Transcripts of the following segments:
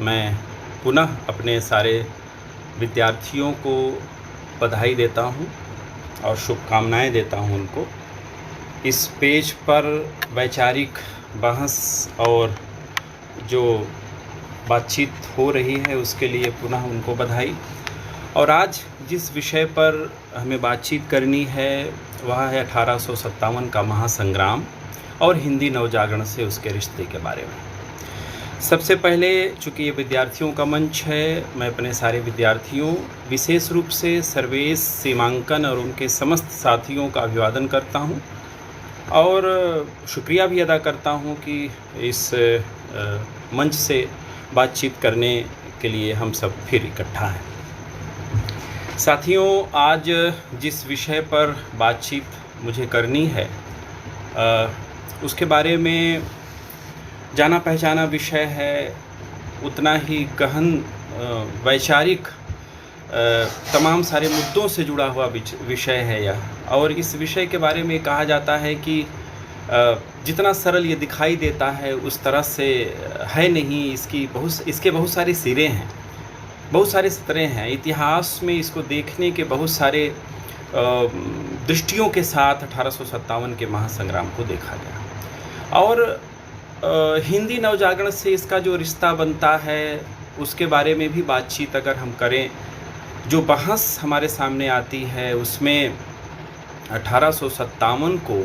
मैं पुनः अपने सारे विद्यार्थियों को बधाई देता हूँ और शुभकामनाएं देता हूँ उनको। इस पेज पर वैचारिक बहस और जो बातचीत हो रही है उसके लिए पुनः उनको बधाई। और आज जिस विषय पर हमें बातचीत करनी है वह है 1857 का महासंग्राम और हिंदी नवजागरण से उसके रिश्ते के बारे में। सबसे पहले चूँकि ये विद्यार्थियों का मंच है, मैं अपने सारे विद्यार्थियों, विशेष रूप से सर्वेश, सीमांकन और उनके समस्त साथियों का अभिवादन करता हूँ और शुक्रिया भी अदा करता हूँ कि इस मंच से बातचीत करने के लिए हम सब फिर इकट्ठा हैं। साथियों, आज जिस विषय पर बातचीत मुझे करनी है उसके बारे में जाना पहचाना विषय है, उतना ही गहन वैचारिक तमाम सारे मुद्दों से जुड़ा हुआ विषय है यह। और इस विषय के बारे में कहा जाता है कि जितना सरल ये दिखाई देता है उस तरह से है नहीं। इसके बहुत सारे सिरे हैं, बहुत सारे सतरें हैं। इतिहास में इसको देखने के बहुत सारे दृष्टियों के साथ 1857 के महासंग्राम को देखा गया। और हिंदी नवजागरण से इसका जो रिश्ता बनता है उसके बारे में भी बातचीत अगर हम करें, जो बहस हमारे सामने आती है उसमें 1857 को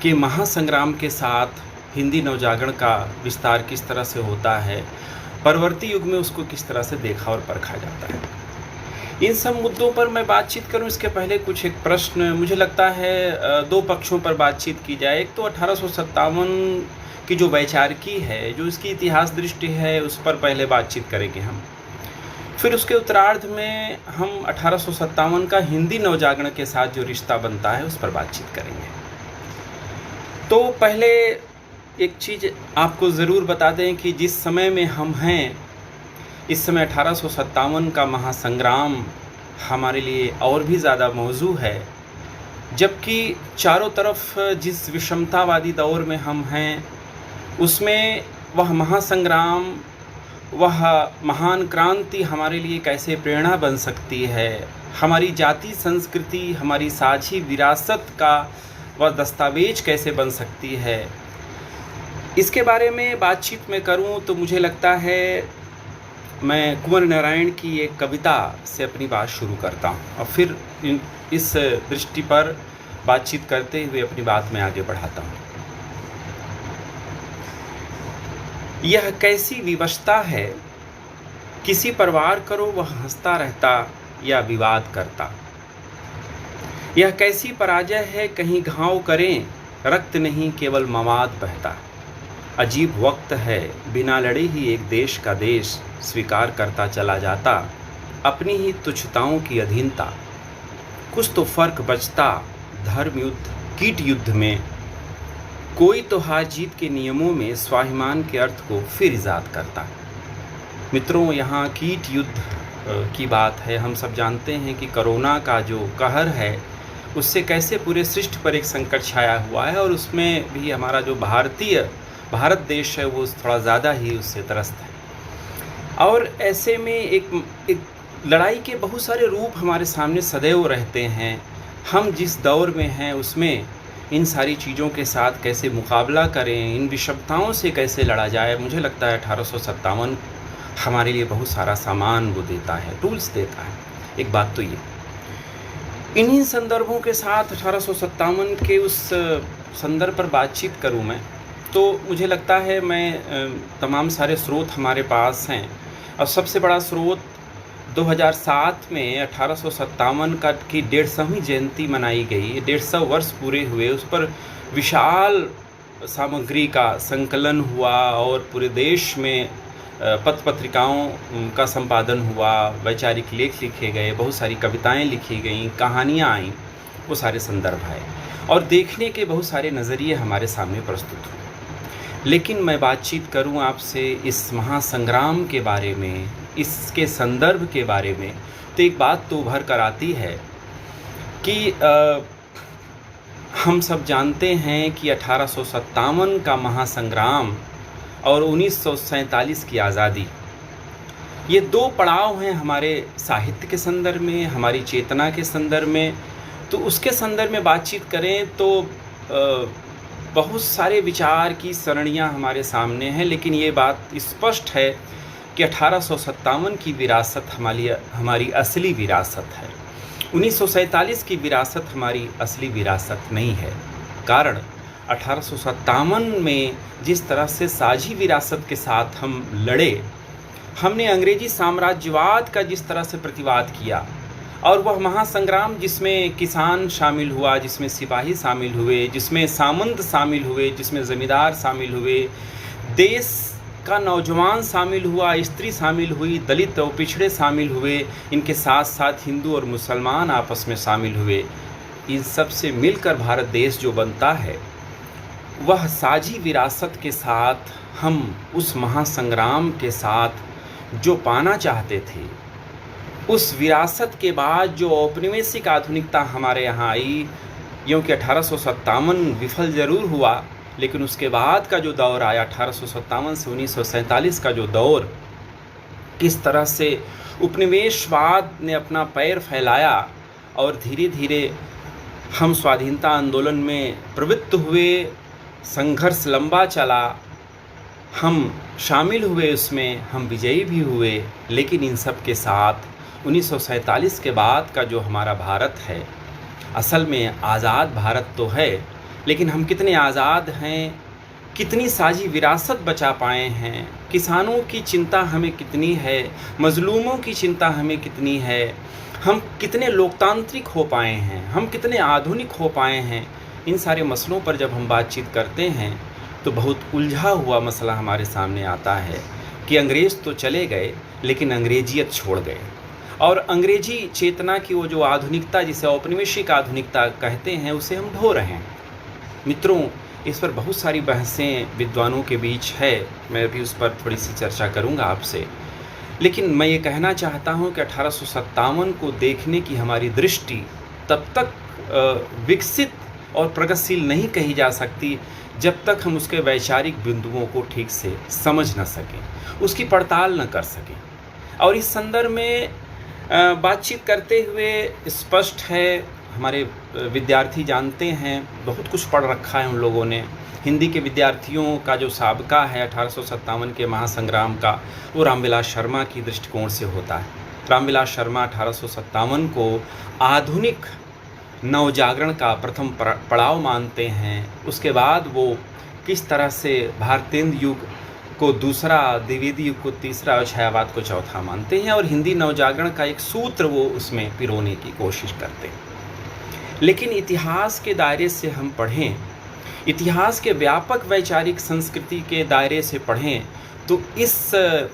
के महासंग्राम के साथ हिंदी नवजागरण का विस्तार किस तरह से होता है, परवर्ती युग में उसको किस तरह से देखा और परखा जाता है, इन सब मुद्दों पर मैं बातचीत करूं। इसके पहले कुछ एक प्रश्न, मुझे लगता है दो पक्षों पर बातचीत की जाए। एक तो 1857 की जो वैचारिकी है, जो इसकी इतिहास दृष्टि है, उस पर पहले बातचीत करेंगे हम। फिर उसके उत्तरार्ध में हम 1857 का हिंदी नवजागरण के साथ जो रिश्ता बनता है उस पर बातचीत करेंगे। तो पहले एक चीज़ आपको ज़रूर बता दें कि जिस समय में हम हैं इस समय 1857 का महासंग्राम हमारे लिए और भी ज़्यादा मौजू है, जबकि चारों तरफ जिस विषमतावादी दौर में हम हैं उसमें वह महासंग्राम, वह महान क्रांति हमारे लिए कैसे प्रेरणा बन सकती है, हमारी जाति संस्कृति, हमारी साझी विरासत का वह दस्तावेज कैसे बन सकती है, इसके बारे में बातचीत में करूं तो मुझे लगता है मैं कुंवर नारायण की एक कविता से अपनी बात शुरू करता हूं और फिर इस दृष्टि पर बातचीत करते हुए अपनी बात में आगे बढ़ाता हूं। यह कैसी विवशता है, किसी पर वार करो वह हंसता रहता या विवाद करता। यह कैसी पराजय है, कहीं घाव करें रक्त नहीं केवल मवाद बहता। अजीब वक्त है, बिना लड़े ही एक देश का देश स्वीकार करता चला जाता अपनी ही तुच्छताओं की अधीनता। कुछ तो फर्क बचता धर्म युद्ध कीट युद्ध में, कोई तो हार जीत के नियमों में स्वाभिमान के अर्थ को फिर इजाद करता। मित्रों, यहाँ कीट युद्ध की बात है। हम सब जानते हैं कि कोरोना का जो कहर है उससे कैसे पूरे सृष्टि पर एक संकट छाया हुआ है और उसमें भी हमारा जो भारत देश है वो थोड़ा ज़्यादा ही उससे त्रस्त है। और ऐसे में एक लड़ाई के बहुत सारे रूप हमारे सामने सदैव रहते हैं। हम जिस दौर में हैं उसमें इन सारी चीज़ों के साथ कैसे मुकाबला करें, इन विषमताओं से कैसे लड़ा जाए, मुझे लगता है 1857 हमारे लिए बहुत सारा सामान वो देता है, टूल्स देता है। एक बात तो ये, इन्हीं संदर्भों के साथ 1857 के उस संदर्भ पर बातचीत करूं मैं, तो मुझे लगता है मैं तमाम सारे स्रोत हमारे पास हैं और सबसे बड़ा स्रोत 2007 में 1857 की 150वीं जयंती मनाई गई, 150 वर्ष पूरे हुए, उस पर विशाल सामग्री का संकलन हुआ और पूरे देश में पत्र पत्रिकाओं का संपादन हुआ, वैचारिक लेख लिखे गए, बहुत सारी कविताएं लिखी गईं, कहानियां आईं, वो सारे संदर्भ आए और देखने के बहुत सारे नज़रिए हमारे सामने प्रस्तुत हुए। लेकिन मैं बातचीत करूं आपसे इस महासंग्राम के बारे में, इसके संदर्भ के बारे में, तो एक बात तो उभर कर आती है कि हम सब जानते हैं कि 1857 का महासंग्राम और 1947 की आज़ादी, ये दो पड़ाव हैं हमारे साहित्य के संदर्भ में, हमारी चेतना के संदर्भ में। तो उसके संदर्भ में बातचीत करें तो बहुत सारे विचार की सरणियाँ हमारे सामने हैं, लेकिन ये बात स्पष्ट है कि 1857 की विरासत हमारी असली विरासत है। 1947 की विरासत हमारी असली विरासत नहीं है। कारण 1857 में जिस तरह से साझी विरासत के साथ हम लड़े, हमने अंग्रेजी साम्राज्यवाद का जिस तरह से प्रतिवाद किया, और वह महासंग्राम जिसमें किसान शामिल हुआ, जिसमें सिपाही शामिल हुए, जिसमें सामंत शामिल हुए, जिसमें ज़मींदार शामिल हुए, देश का नौजवान शामिल हुआ, स्त्री शामिल हुई, दलित और पिछड़े शामिल हुए, इनके साथ साथ हिंदू और मुसलमान आपस में शामिल हुए। इन सब से मिलकर भारत देश जो बनता है, वह साझी विरासत के साथ हम उस महासंग्राम के साथ जो पाना चाहते थे, उस विरासत के बाद जो औपनिवेशिक आधुनिकता हमारे यहाँ आई, क्योंकि 1857 विफल ज़रूर हुआ, लेकिन उसके बाद का जो दौर आया 1857 से 1947 का जो दौर, किस तरह से उपनिवेशवाद ने अपना पैर फैलाया और धीरे धीरे हम स्वाधीनता आंदोलन में प्रवृत्त हुए, संघर्ष लंबा चला, हम शामिल हुए उसमें, हम विजयी भी हुए। लेकिन इन सब के साथ 1947 के बाद का जो हमारा भारत है, असल में आज़ाद भारत तो है, लेकिन हम कितने आज़ाद हैं, कितनी साझी विरासत बचा पाए हैं, किसानों की चिंता हमें कितनी है, मज़लूमों की चिंता हमें कितनी है, हम कितने लोकतांत्रिक हो पाए हैं, हम कितने आधुनिक हो पाए हैं। इन सारे मसलों पर जब हम बातचीत करते हैं तो बहुत उलझा हुआ मसला हमारे सामने आता है कि अंग्रेज़ तो चले गए, लेकिन अंग्रेजियत छोड़ गए, और अंग्रेजी चेतना की वो जो आधुनिकता, जिसे औपनिवेशिक आधुनिकता कहते हैं, उसे हम ढो रहे हैं। मित्रों, इस पर बहुत सारी बहसें विद्वानों के बीच है, मैं भी उस पर थोड़ी सी चर्चा करूंगा आपसे। लेकिन मैं ये कहना चाहता हूं कि 1857 को देखने की हमारी दृष्टि तब तक विकसित और प्रगतिशील नहीं कही जा सकती जब तक हम उसके वैचारिक बिंदुओं को ठीक से समझ न सकें, उसकी पड़ताल न कर सकें। और इस संदर्भ में बातचीत करते हुए स्पष्ट है, हमारे विद्यार्थी जानते हैं, बहुत कुछ पढ़ रखा है उन लोगों ने। हिंदी के विद्यार्थियों का जो साबका है 1857 के महासंग्राम का, वो रामविलास शर्मा की दृष्टिकोण से होता है। रामविलास शर्मा 1857 को आधुनिक नवजागरण का प्रथम पड़ाव मानते हैं। उसके बाद वो किस तरह से भारतेंद्र युग को दूसरा, द्विवेदी युग को तीसरा और छायावाद को चौथा मानते हैं, और हिंदी नवजागरण का एक सूत्र वो उसमें पिरोने की कोशिश करते हैं। लेकिन इतिहास के दायरे से हम पढ़ें, इतिहास के व्यापक वैचारिक संस्कृति के दायरे से पढ़ें, तो इस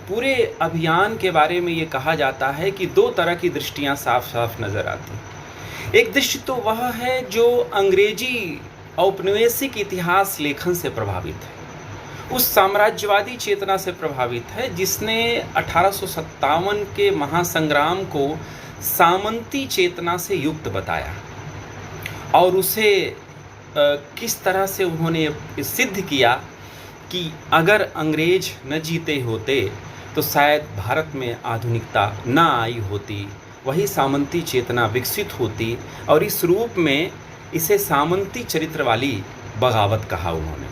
पूरे अभियान के बारे में ये कहा जाता है कि दो तरह की दृष्टियाँ साफ साफ नज़र आती हैं। एक दृष्टि तो वह है जो अंग्रेजी औपनिवेशिक इतिहास लेखन से प्रभावित है, उस साम्राज्यवादी चेतना से प्रभावित है, जिसने 1857 के महासंग्राम को सामंती चेतना से युक्त बताया, और उसे किस तरह से उन्होंने सिद्ध किया कि अगर अंग्रेज न जीते होते तो शायद भारत में आधुनिकता न आई होती, वही सामंती चेतना विकसित होती, और इस रूप में इसे सामंती चरित्र वाली बगावत कहा उन्होंने,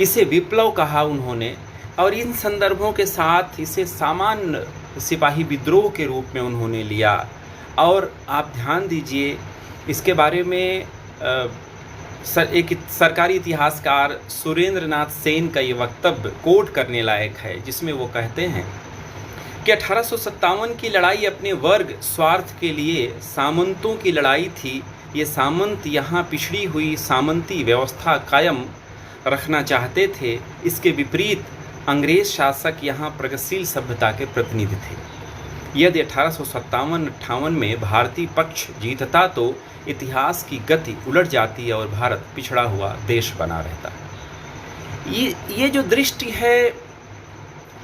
इसे विप्लव कहा उन्होंने, और इन संदर्भों के साथ इसे सामान्य सिपाही विद्रोह के रूप में उन्होंने लिया। और आप ध्यान दीजिए, इसके बारे में एक सरकारी इतिहासकार सुरेंद्र नाथ सेन का ये वक्तव्य कोट करने लायक है, जिसमें वो कहते हैं कि 1857 की लड़ाई अपने वर्ग स्वार्थ के लिए सामंतों की लड़ाई थी। ये सामंत यहाँ पिछड़ी हुई सामंती व्यवस्था कायम रखना चाहते थे, इसके विपरीत अंग्रेज शासक यहाँ प्रगतिशील सभ्यता के प्रतिनिधि थे। यदि 1857-58 में भारतीय पक्ष जीतता तो इतिहास की गति उलट जाती और भारत पिछड़ा हुआ देश बना रहता। ये जो दृष्टि है,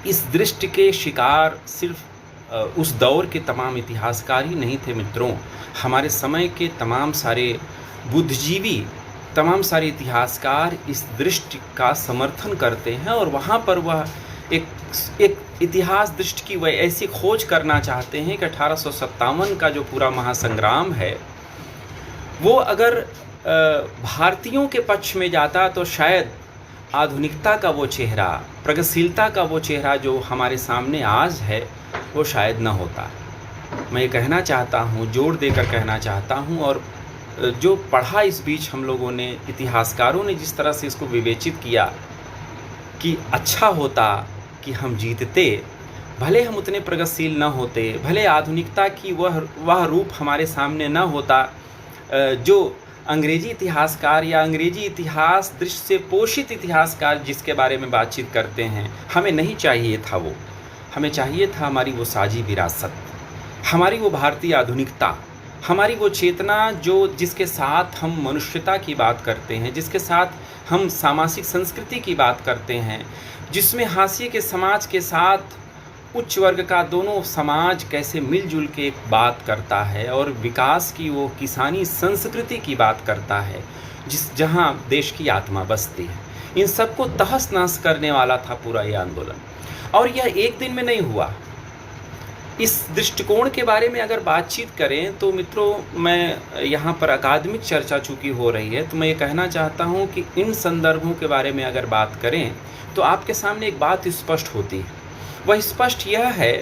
इस दृष्टि के शिकार सिर्फ उस दौर के तमाम इतिहासकार ही नहीं थे मित्रों, हमारे समय के तमाम सारे बुद्धिजीवी, तमाम सारे इतिहासकार इस दृष्टि का समर्थन करते हैं, और वहाँ पर वह एक इतिहास दृष्टि की वह ऐसी खोज करना चाहते हैं कि 1857 का जो पूरा महासंग्राम है वो अगर भारतीयों के पक्ष में जाता तो शायद आधुनिकता का वो चेहरा, प्रगतिशीलता का वो चेहरा जो हमारे सामने आज है वो शायद न होता। मैं ये कहना चाहता हूँ, जोर देकर कहना चाहता हूँ, और जो पढ़ा इस बीच हम लोगों ने, इतिहासकारों ने जिस तरह से इसको विवेचित किया कि अच्छा होता कि हम जीतते, भले हम उतने प्रगतिशील न होते, भले आधुनिकता की वह रूप हमारे सामने न होता जो अंग्रेजी इतिहासकार या अंग्रेजी इतिहास दृष्टि से पोषित इतिहासकार जिसके बारे में बातचीत करते हैं, हमें नहीं चाहिए था वो। हमें चाहिए था हमारी वो साझी विरासत, हमारी वो भारतीय आधुनिकता, हमारी वो चेतना जो जिसके साथ हम मनुष्यता की बात करते हैं, जिसके साथ हम सामाजिक संस्कृति की बात करते हैं, जिसमें हाशिए के समाज के साथ उच्च वर्ग का दोनों समाज कैसे मिलजुल के एक बात करता है, और विकास की वो किसानी संस्कृति की बात करता है जहाँ देश की आत्मा बसती है। इन सबको तहस नहस करने वाला था पूरा ये आंदोलन, और यह एक दिन में नहीं हुआ। इस दृष्टिकोण के बारे में अगर बातचीत करें तो मित्रों, मैं यहाँ पर अकादमिक चर्चा चूँकि हो रही है तो मैं ये कहना चाहता हूँ कि इन संदर्भों के बारे में अगर बात करें तो आपके सामने एक बात स्पष्ट होती है। वह स्पष्ट यह है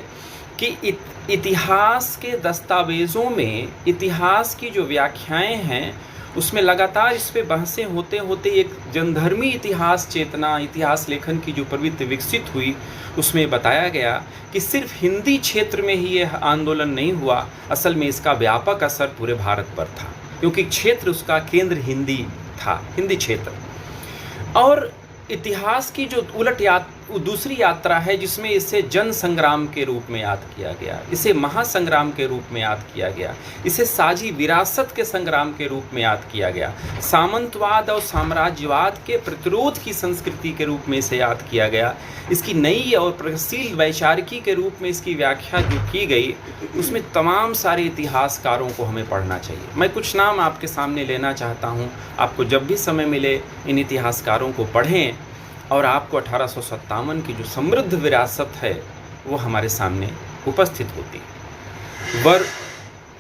कि इतिहास के दस्तावेज़ों में इतिहास की जो व्याख्याएं हैं उसमें लगातार इस पे बहसें होते होते एक जनधर्मी इतिहास चेतना, इतिहास लेखन की जो प्रवृत्ति विकसित हुई, उसमें बताया गया कि सिर्फ हिंदी क्षेत्र में ही यह आंदोलन नहीं हुआ, असल में इसका व्यापक असर पूरे भारत पर था, क्योंकि क्षेत्र उसका केंद्र हिंदी था, हिंदी क्षेत्र। और इतिहास की जो दूसरी यात्रा है जिसमें इसे जन संग्राम के रूप में याद किया गया, इसे महासंग्राम के रूप में याद किया गया, इसे साझी विरासत के संग्राम के रूप में याद किया गया, सामंतवाद और साम्राज्यवाद के प्रतिरोध की संस्कृति के रूप में इसे याद किया गया, इसकी नई और प्रगतिशील वैचारिकी के रूप में इसकी व्याख्या जो की गई, उसमें तमाम सारे इतिहासकारों को हमें पढ़ना चाहिए। मैं कुछ नाम आपके सामने लेना चाहता हूँ, आपको जब भी समय मिले इन इतिहासकारों को पढ़ें और आपको 1857 की जो समृद्ध विरासत है वो हमारे सामने उपस्थित होती है।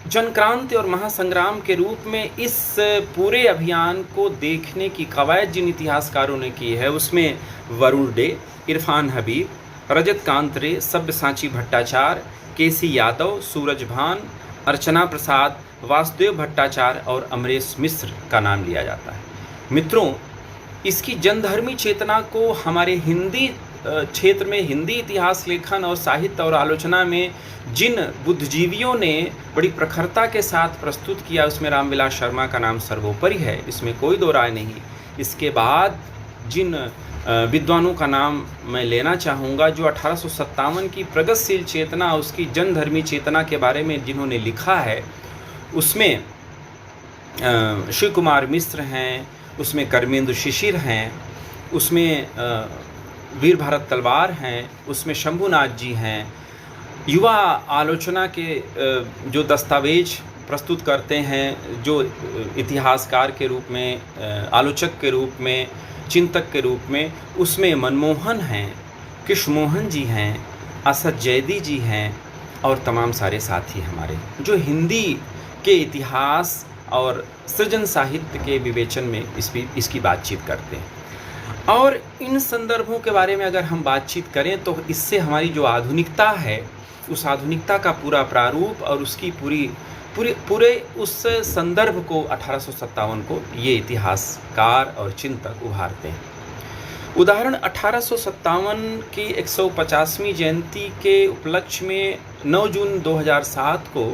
जनक्रांति और महासंग्राम के रूप में इस पूरे अभियान को देखने की कवायद जिन इतिहासकारों ने की है उसमें वरुण डे, इरफान हबीब, रजत कांत रे, सब्यसाची भट्टाचार्य, केसी यादव, सूरज भान, अर्चना प्रसाद, वासुदेव भट्टाचार्य और अमरेश मिश्र का नाम लिया जाता है। मित्रों, इसकी जनधर्मी चेतना को हमारे हिंदी क्षेत्र में हिंदी इतिहास लेखन और साहित्य और आलोचना में जिन बुद्धिजीवियों ने बड़ी प्रखरता के साथ प्रस्तुत किया, उसमें रामविलास शर्मा का नाम सर्वोपरि है, इसमें कोई दो राय नहीं। इसके बाद जिन विद्वानों का नाम मैं लेना चाहूँगा जो 1857 की प्रगतिशील चेतना, उसकी जनधर्मी चेतना के बारे में जिन्होंने लिखा है, उसमें शिव कुमार मिश्र हैं, उसमें कर्मेंदु शिशिर हैं, उसमें वीर भरत तलवार हैं, उसमें शंभुनाथ जी हैं। युवा आलोचना के जो दस्तावेज प्रस्तुत करते हैं, जो इतिहासकार के रूप में, आलोचक के रूप में, चिंतक के रूप में, उसमें मनमोहन हैं, कृष्णमोहन जी हैं, असद जैदी जी हैं और तमाम सारे साथी हमारे जो हिंदी के इतिहास और सृजन साहित्य के विवेचन में इसकी बातचीत करते हैं। और इन संदर्भों के बारे में अगर हम बातचीत करें तो इससे हमारी जो आधुनिकता है, उस आधुनिकता का पूरा प्रारूप और उसकी पूरे उस संदर्भ को 1857 को ये इतिहासकार और चिंतक उभारते हैं। उदाहरण 1857 की 150वीं जयंती के उपलक्ष्य में 9 जून 2007 को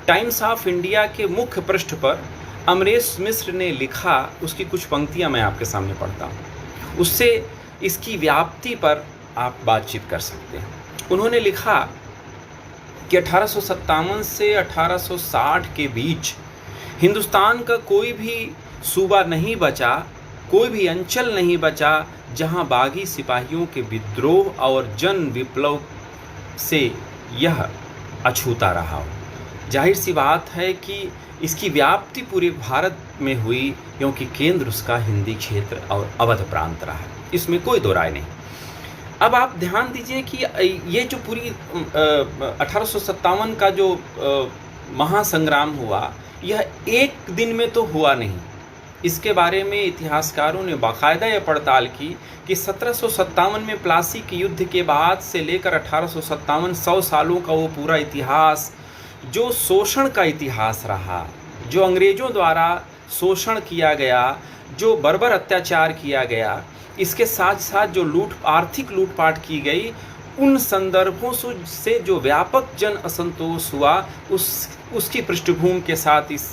टाइम्स ऑफ इंडिया के मुख्य पृष्ठ पर अमरेश मिश्र ने लिखा, उसकी कुछ पंक्तियां मैं आपके सामने पढ़ता हूं, उससे इसकी व्याप्ति पर आप बातचीत कर सकते हैं। उन्होंने लिखा कि 1857 से 1860 के बीच हिंदुस्तान का कोई भी सूबा नहीं बचा, कोई भी अंचल नहीं बचा जहां बागी सिपाहियों के विद्रोह और जन विप्लव से यह अछूता रहा हो। जाहिर सी बात है कि इसकी व्याप्ति पूरे भारत में हुई, क्योंकि केंद्र उसका हिंदी क्षेत्र और अवध प्रांत रहा है, इसमें कोई दो राय नहीं। अब आप ध्यान दीजिए कि ये जो पूरी 1857 का जो महासंग्राम हुआ, यह एक दिन में तो हुआ नहीं। इसके बारे में इतिहासकारों ने बाकायदा यह पड़ताल की कि 1757 में प्लासी के युद्ध के बाद से लेकर 1857 100 सालों का वो पूरा इतिहास जो शोषण का इतिहास रहा, जो अंग्रेज़ों द्वारा शोषण किया गया, जो बर्बर अत्याचार किया गया, इसके साथ साथ जो आर्थिक लूटपाट की गई, उन संदर्भों से जो व्यापक जन असंतोष हुआ, उसकी पृष्ठभूमि के साथ इस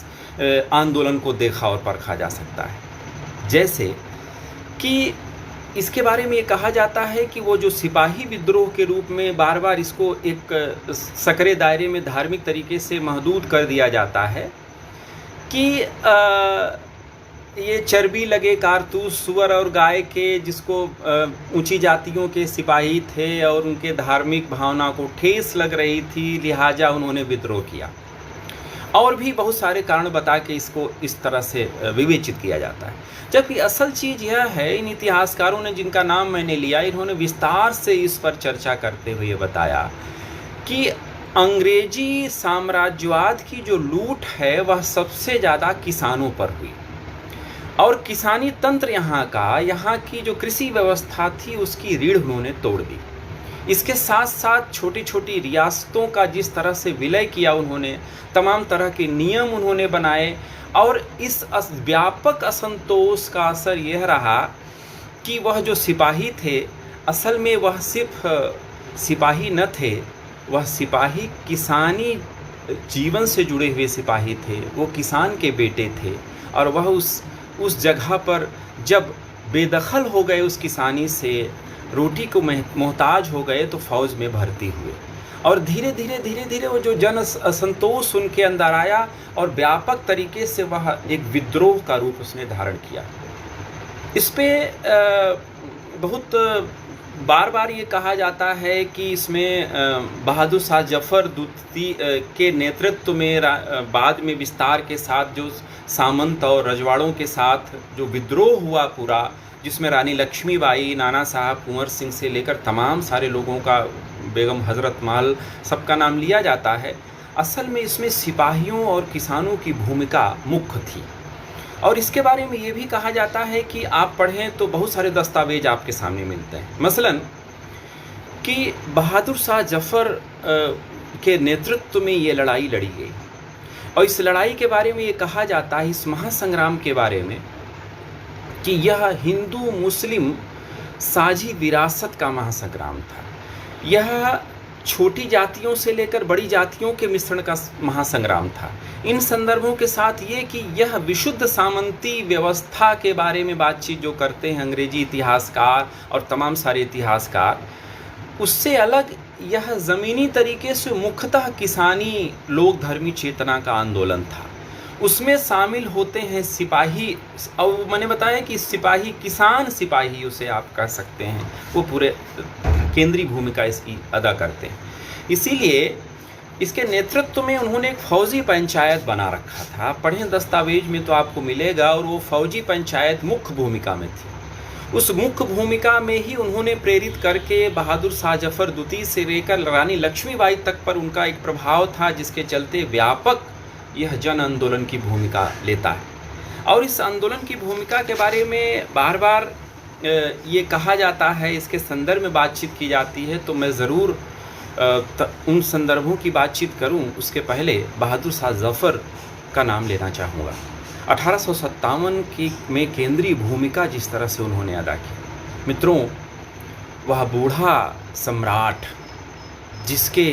आंदोलन को देखा और परखा जा सकता है। जैसे कि इसके बारे में ये कहा जाता है कि वो जो सिपाही विद्रोह के रूप में बार बार इसको एक सकरे दायरे में धार्मिक तरीके से महदूद कर दिया जाता है कि ये चर्बी लगे कारतूस सुअर और गाय के, जिसको ऊंची जातियों के सिपाही थे और उनके धार्मिक भावना को ठेस लग रही थी, लिहाजा उन्होंने विद्रोह किया। और भी बहुत सारे कारण बता के इसको इस तरह से विवेचित किया जाता है। जबकि असल चीज़ यह है, इन इतिहासकारों ने जिनका नाम मैंने लिया, इन्होंने विस्तार से इस पर चर्चा करते हुए बताया कि अंग्रेजी साम्राज्यवाद की जो लूट है वह सबसे ज़्यादा किसानों पर हुई, और किसानी तंत्र यहाँ की जो कृषि व्यवस्था थी उसकी रीढ़ उन्होंने तोड़ दी। इसके साथ साथ छोटी छोटी रियासतों का जिस तरह से विलय किया उन्होंने, तमाम तरह के नियम उन्होंने बनाए, और इस व्यापक असंतोष का असर यह रहा कि वह जो सिपाही थे, असल में वह सिर्फ सिपाही न थे, वह सिपाही किसानी जीवन से जुड़े हुए सिपाही थे, वो किसान के बेटे थे, और वह उस जगह पर जब बेदखल हो गए उस किसानी से, रोटी को मोहताज हो गए, तो फौज में भर्ती हुए, और धीरे धीरे वो जो जन असंतोष उनके अंदर आया और व्यापक तरीके से वह एक विद्रोह का रूप उसने धारण किया। इस पे बहुत बार बार ये कहा जाता है कि इसमें बहादुर शाह जफ़र दूती के नेतृत्व में बाद में विस्तार के साथ जो सामंत और रजवाड़ों के साथ जो विद्रोह हुआ पूरा, जिसमें रानी लक्ष्मीबाई, नाना साहब कुंवर सिंह से लेकर तमाम सारे लोगों का, बेगम हज़रत महल, सबका नाम लिया जाता है। असल में इसमें सिपाहियों और किसानों की भूमिका मुख्य थी। और इसके बारे में ये भी कहा जाता है कि आप पढ़ें तो बहुत सारे दस्तावेज आपके सामने मिलते हैं। मसलन कि बहादुर शाह जफ़र के नेतृत्व में ये लड़ाई लड़ी गई, और इस लड़ाई के बारे में ये कहा जाता है, इस महासंग्राम के बारे में, कि यह हिंदू मुस्लिम साझी विरासत का महासंग्राम था। यह छोटी जातियों से लेकर बड़ी जातियों के मिश्रण का महासंग्राम था। इन संदर्भों के साथ ये कि यह विशुद्ध सामंती व्यवस्था के बारे में बातचीत जो करते हैं अंग्रेजी इतिहासकार और तमाम सारे इतिहासकार, उससे अलग यह ज़मीनी तरीके से मुख्यतः किसानी लोक धर्मी चेतना का आंदोलन था। उसमें शामिल होते हैं सिपाही, और मैंने बताया कि सिपाही, किसान सिपाही उसे आप कह सकते हैं, वो पूरे केंद्रीय भूमिका इसकी अदा करते हैं। इसीलिए इसके नेतृत्व में उन्होंने एक फौजी पंचायत बना रखा था। पढ़ें दस्तावेज में तो आपको मिलेगा, और वो फौजी पंचायत मुख्य भूमिका में थी। उस मुख्य भूमिका में ही उन्होंने प्रेरित करके बहादुर शाह जफ़र द्वितीय से लेकर रानी लक्ष्मीबाई तक पर उनका एक प्रभाव था, जिसके चलते व्यापक यह जन आंदोलन की भूमिका लेता है। और इस आंदोलन की भूमिका के बारे में बार बार ये कहा जाता है, इसके संदर्भ में बातचीत की जाती है, तो मैं ज़रूर उन संदर्भों की बातचीत करूं, उसके पहले बहादुर शाह जफ़र का नाम लेना चाहूँगा। 1857 में केंद्रीय भूमिका जिस तरह से उन्होंने अदा की, मित्रों, वह बूढ़ा सम्राट जिसके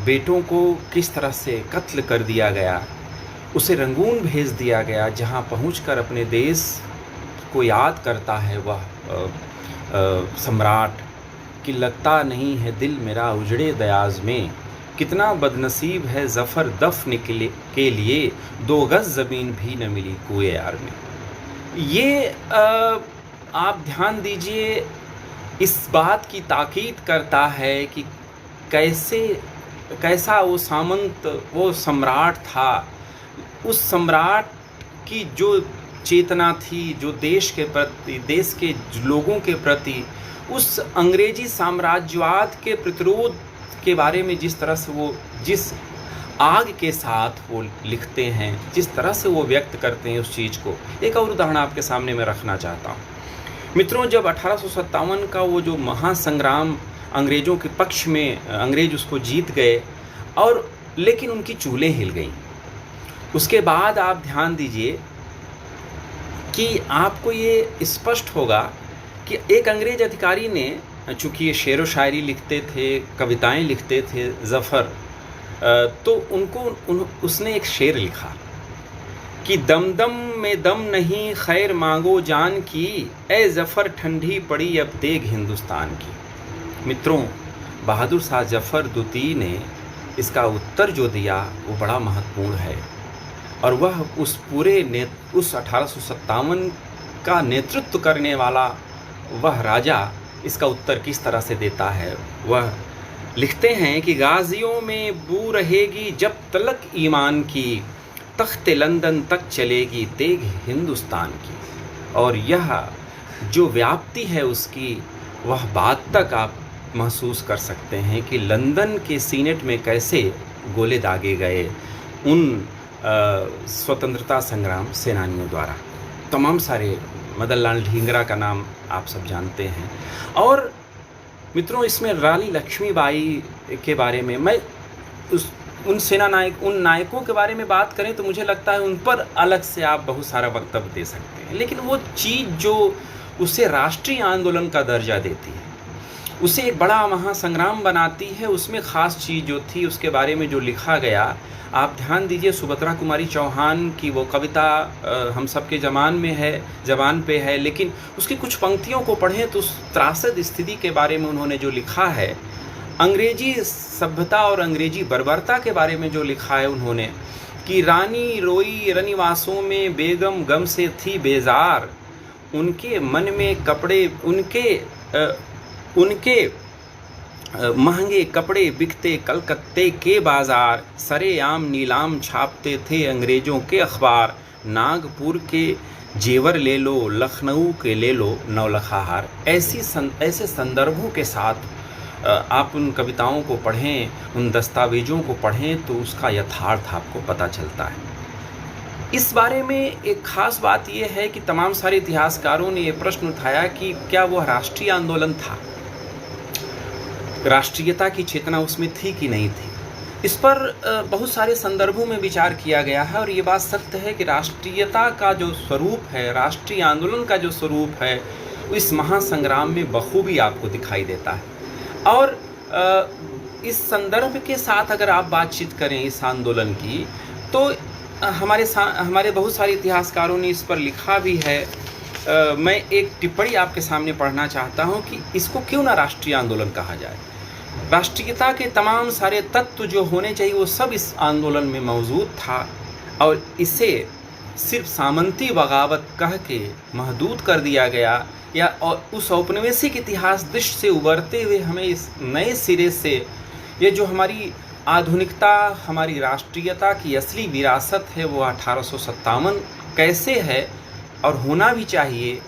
बेटों को किस तरह से कत्ल कर दिया गया, उसे रंगून भेज दिया गया, जहां पहुंचकर अपने देश को याद करता है वह सम्राट कि लगता नहीं है दिल मेरा उजड़े दयाज में, कितना बदनसीब है ज़फ़र दफ़न के लिए 2 गज़ ज़मीन भी न मिली कुए यार में। ये आप ध्यान दीजिए, इस बात की ताकीद करता है कि कैसा वो सामंत, वो सम्राट था। उस सम्राट की जो चेतना थी, जो देश के प्रति, देश के लोगों के प्रति, उस अंग्रेजी साम्राज्यवाद के प्रतिरोध के बारे में जिस तरह से वो, जिस आग के साथ वो लिखते हैं, जिस तरह से वो व्यक्त करते हैं उस चीज़ को, एक और उदाहरण आपके सामने मैं रखना चाहता हूँ। मित्रों, जब 1857 का वो जो महासंग्राम अंग्रेज़ों के पक्ष में, अंग्रेज उसको जीत गए और लेकिन उनकी चूल्हें हिल गईं। उसके बाद आप ध्यान दीजिए कि आपको ये स्पष्ट होगा कि एक अंग्रेज अधिकारी ने, चूँकि ये शेर व शायरी लिखते थे, कविताएं लिखते थे ज़फ़र, तो उसने एक शेर लिखा कि दम दम में दम नहीं खैर मांगो जान की, ए ज़फ़र ठंडी पड़ी अब देग हिंदुस्तान की। मित्रों, बहादुर शाह ज़फ़र द्वितीय ने इसका उत्तर जो दिया वो बड़ा महत्वपूर्ण है, और वह उस पूरे उस 1857 का नेतृत्व करने वाला वह राजा इसका उत्तर किस तरह से देता है। वह लिखते हैं कि गाजियों में बू रहेगी जब तलक ईमान की, तख्ते लंदन तक चलेगी तेग हिंदुस्तान की। और यह जो व्याप्ति है उसकी, वह बात तक आप महसूस कर सकते हैं कि लंदन के सीनेट में कैसे गोले दागे गए उन स्वतंत्रता संग्राम सेनानियों द्वारा। तमाम सारे, मदन लाल ढींगरा का नाम आप सब जानते हैं। और मित्रों, इसमें रानी लक्ष्मीबाई के बारे में मैं उन नायकों के बारे में बात करें तो मुझे लगता है उन पर अलग से आप बहुत सारा वक्तव्य दे सकते हैं, लेकिन वो चीज़ जो उसे राष्ट्रीय आंदोलन का दर्जा देती है, उसे एक बड़ा महासंग्राम बनाती है, उसमें ख़ास चीज़ जो थी उसके बारे में जो लिखा गया, आप ध्यान दीजिए। सुभद्रा कुमारी चौहान की वो कविता हम सब के ज़बान पे है, लेकिन उसकी कुछ पंक्तियों को पढ़ें तो उस त्रासद स्थिति के बारे में उन्होंने जो लिखा है, अंग्रेजी सभ्यता और अंग्रेजी बर्बरता के बारे में जो लिखा है उन्होंने, कि रानी रोई रनिवासों में बेगम गम से थी बेजार, उनके मन में कपड़े उनके महंगे कपड़े बिकते कलकत्ते के बाज़ार, सरेआम नीलाम छापते थे अंग्रेज़ों के अखबार, नागपुर के जेवर ले लो, लखनऊ के ले लो नौलखा हार। ऐसे संदर्भों के साथ आप उन कविताओं को पढ़ें, उन दस्तावेज़ों को पढ़ें तो उसका यथार्थ आपको पता चलता है। इस बारे में एक ख़ास बात यह है कि तमाम सारे इतिहासकारों ने ये प्रश्न उठाया कि क्या वह राष्ट्रीय आंदोलन था, राष्ट्रीयता की चेतना उसमें थी कि नहीं थी। इस पर बहुत सारे संदर्भों में विचार किया गया है, और ये बात सत्य है कि राष्ट्रीयता का जो स्वरूप है, राष्ट्रीय आंदोलन का जो स्वरूप है, इस महासंग्राम में बखूबी आपको दिखाई देता है। और इस संदर्भ के साथ अगर आप बातचीत करें इस आंदोलन की, तो हमारे बहुत सारे इतिहासकारों ने इस पर लिखा भी है। मैं एक टिप्पणी आपके सामने पढ़ना चाहता हूं कि इसको क्यों ना राष्ट्रीय आंदोलन कहा जाए। राष्ट्रीयता के तमाम सारे तत्व जो होने चाहिए वो सब इस आंदोलन में मौजूद था, और इसे सिर्फ सामंती बगावत कह के महदूद कर दिया गया, या और उस औपनिवेशिक इतिहास दृश्य से उबरते हुए हमें इस नए सिरे से ये जो हमारी आधुनिकता, हमारी राष्ट्रीयता की असली विरासत है वो 1857 कैसे है और होना भी चाहिए,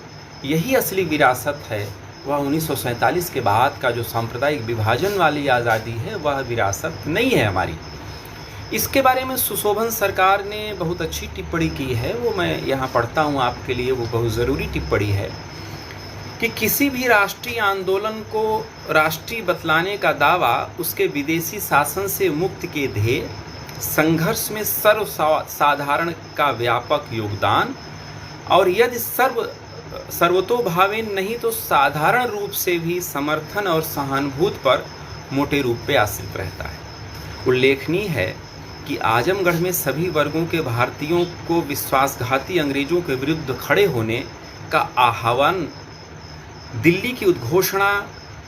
यही असली विरासत है। वह 1947 के बाद का जो सांप्रदायिक विभाजन वाली आज़ादी है वह विरासत नहीं है हमारी। इसके बारे में सुशोभन सरकार ने बहुत अच्छी टिप्पणी की है, वो मैं यहाँ पढ़ता हूँ आपके लिए। वो बहुत ज़रूरी टिप्पणी है कि किसी भी राष्ट्रीय आंदोलन को राष्ट्रीय बतलाने का दावा उसके विदेशी शासन से मुक्ति के ध्येय, संघर्ष में सर्वसाधारण का व्यापक योगदान, और यदि सर्वतोभावेन नहीं तो साधारण रूप से भी समर्थन और सहानुभूति पर मोटे रूप पे आश्रित रहता है। उल्लेखनीय है कि आजमगढ़ में सभी वर्गों के भारतीयों को विश्वासघाती अंग्रेजों के विरुद्ध खड़े होने का आह्वान, दिल्ली की उद्घोषणा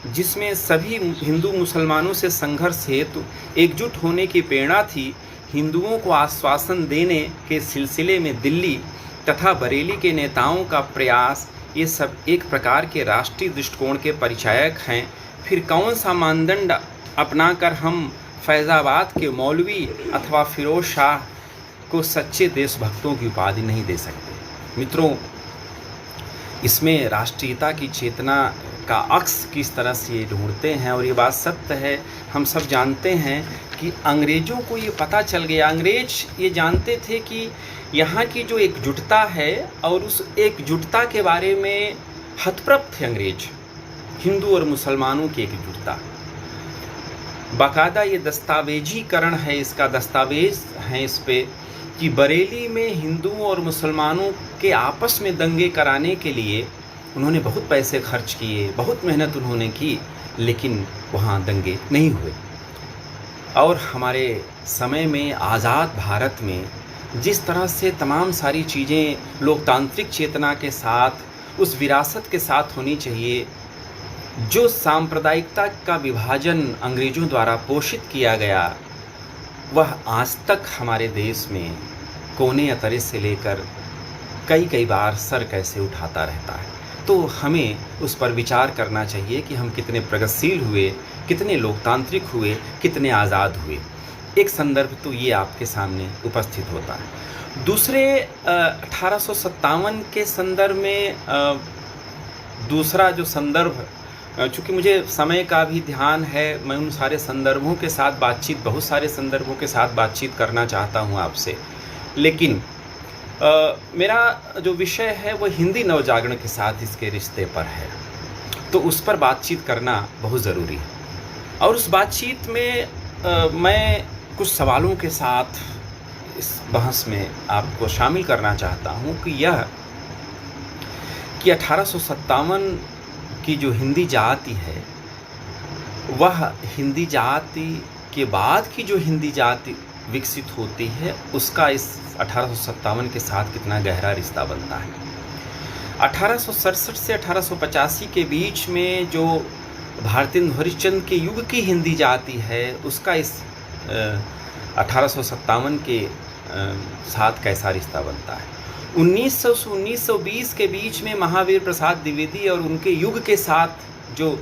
जिसमें सभी हिंदू मुसलमानों से संघर्ष हेतु एकजुट होने की प्रेरणा थी, हिंदुओं को आश्वासन देने के सिलसिले में दिल्ली तथा बरेली के नेताओं का प्रयास, ये सब एक प्रकार के राष्ट्रीय दृष्टिकोण के परिचायक हैं। फिर कौन सा मानदंड अपनाकर हम फैज़ाबाद के मौलवी अथवा फिरोज शाह को सच्चे देशभक्तों की उपाधि नहीं दे सकते। मित्रों, इसमें राष्ट्रीयता की चेतना का अक्स किस तरह से ये ढूंढते हैं, और ये बात सत्य है, हम सब जानते हैं कि अंग्रेज़ों को ये पता चल गया। अंग्रेज ये जानते थे कि यहाँ की जो एकजुटता है, और उस एकजुटता के बारे में हतप्रभ थे अंग्रेज, हिंदू और मुसलमानों की एकजुटता। बाकायदा ये दस्तावेजीकरण है, इसका दस्तावेज है इस पे कि बरेली में हिंदुओं और मुसलमानों के आपस में दंगे कराने के लिए उन्होंने बहुत पैसे खर्च किए, बहुत मेहनत उन्होंने की, लेकिन वहाँ दंगे नहीं हुए। और हमारे समय में आज़ाद भारत में जिस तरह से तमाम सारी चीज़ें लोकतांत्रिक चेतना के साथ, उस विरासत के साथ होनी चाहिए, जो सांप्रदायिकता का विभाजन अंग्रेज़ों द्वारा पोषित किया गया, वह आज तक हमारे देश में कोने अतरे से लेकर कई बार सर कैसे उठाता रहता है। तो हमें उस पर विचार करना चाहिए कि हम कितने प्रगतिशील हुए, कितने लोकतांत्रिक हुए, कितने आज़ाद हुए। एक संदर्भ तो ये आपके सामने उपस्थित होता है। दूसरे 1857 के संदर्भ में दूसरा जो संदर्भ, चूँकि मुझे समय का भी ध्यान है, मैं उन सारे संदर्भों के साथ बहुत सारे संदर्भों के साथ बातचीत करना चाहता हूँ आपसे, लेकिन मेरा जो विषय है वो हिंदी नवजागरण के साथ इसके रिश्ते पर है, तो उस पर बातचीत करना बहुत ज़रूरी है। और उस बातचीत में मैं कुछ सवालों के साथ इस बहस में आपको शामिल करना चाहता हूँ कि 1857 की जो हिंदी जाति है, वह हिंदी जाति के बाद की जो हिंदी जाति विकसित होती है, उसका इस 1857 के साथ कितना गहरा रिश्ता बनता है। 1867 से 1885 के बीच में जो भारतेंदु हरिश्चंद्र के युग की हिंदी जाति है, उसका इस 1857 के साथ कैसा रिश्ता बनता है। 1900 से 1920 के बीच में महावीर प्रसाद द्विवेदी और उनके युग के साथ जो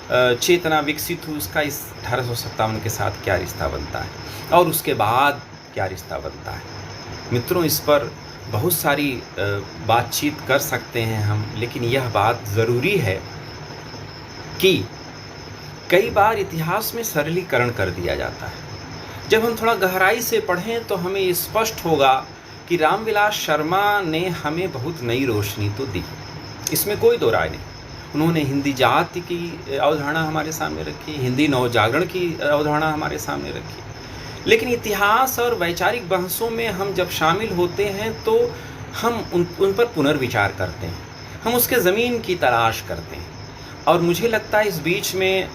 चेतना विकसित हुई, उसका इस 1857 के साथ क्या रिश्ता बनता है, और उसके बाद क्या रिश्ता बनता है। मित्रों, इस पर बहुत सारी बातचीत कर सकते हैं हम, लेकिन यह बात ज़रूरी है कि कई बार इतिहास में सरलीकरण कर दिया जाता है। जब हम थोड़ा गहराई से पढ़ें तो हमें स्पष्ट होगा कि रामविलास शर्मा ने हमें बहुत नई रोशनी तो दी, इसमें कोई दो राय नहीं। उन्होंने हिंदी जाति की अवधारणा हमारे सामने रखी, हिंदी नवजागरण की अवधारणा हमारे सामने रखी, लेकिन इतिहास और वैचारिक बहसों में हम जब शामिल होते हैं तो हम उन पर पुनर्विचार करते हैं, हम उसके ज़मीन की तलाश करते हैं। और मुझे लगता है इस बीच में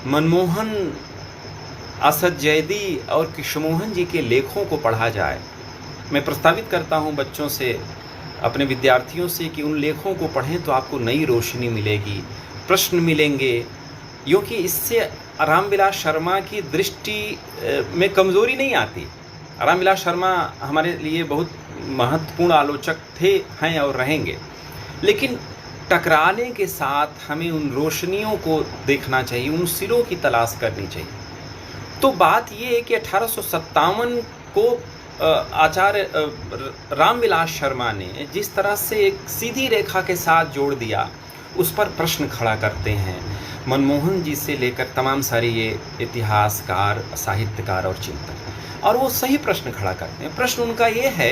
मनमोहन, असद जैदी और कृष्णमोहन जी के लेखों को पढ़ा जाए। मैं प्रस्तावित करता हूं बच्चों से, अपने विद्यार्थियों से, कि उन लेखों को पढ़ें तो आपको नई रोशनी मिलेगी, प्रश्न मिलेंगे, क्योंकि इससे रामविलास शर्मा की दृष्टि में कमज़ोरी नहीं आती। रामविलास शर्मा हमारे लिए बहुत महत्वपूर्ण आलोचक थे, हैं और रहेंगे, लेकिन टकराने के साथ हमें उन रोशनियों को देखना चाहिए, उन सिरों की तलाश करनी चाहिए। तो बात ये है कि 1857 को आचार्य रामविलास शर्मा ने जिस तरह से एक सीधी रेखा के साथ जोड़ दिया, उस पर प्रश्न खड़ा करते हैं मनमोहन जी से लेकर तमाम सारे ये इतिहासकार, साहित्यकार और चिंतक, और वो सही प्रश्न खड़ा करते हैं। प्रश्न उनका ये है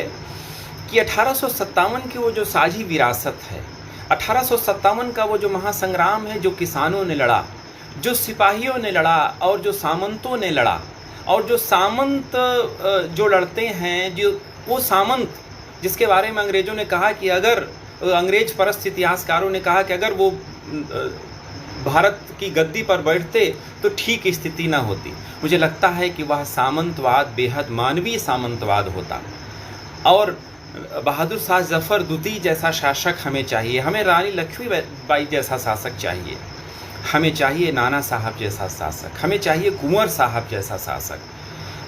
कि 1857 की वो जो साझी विरासत है, 1857 का वो जो महासंग्राम है, जो किसानों ने लड़ा, जो सिपाहियों ने लड़ा और जो सामंतों ने लड़ा, और जो सामंत जो लड़ते हैं, जो वो सामंत जिसके बारे में अंग्रेज़ों ने कहा कि अगर अंग्रेज परस्त इतिहासकारों ने कहा कि अगर वो भारत की गद्दी पर बैठते तो ठीक स्थिति ना होती। मुझे लगता है कि वह सामंतवाद बेहद मानवीय सामंतवाद होता, और बहादुर शाह जफ़र दुती जैसा शासक हमें चाहिए, हमें रानी लक्ष्मीबाई जैसा शासक चाहिए, हमें चाहिए नाना साहब जैसा शासक, हमें चाहिए कुंवर साहब जैसा शासक।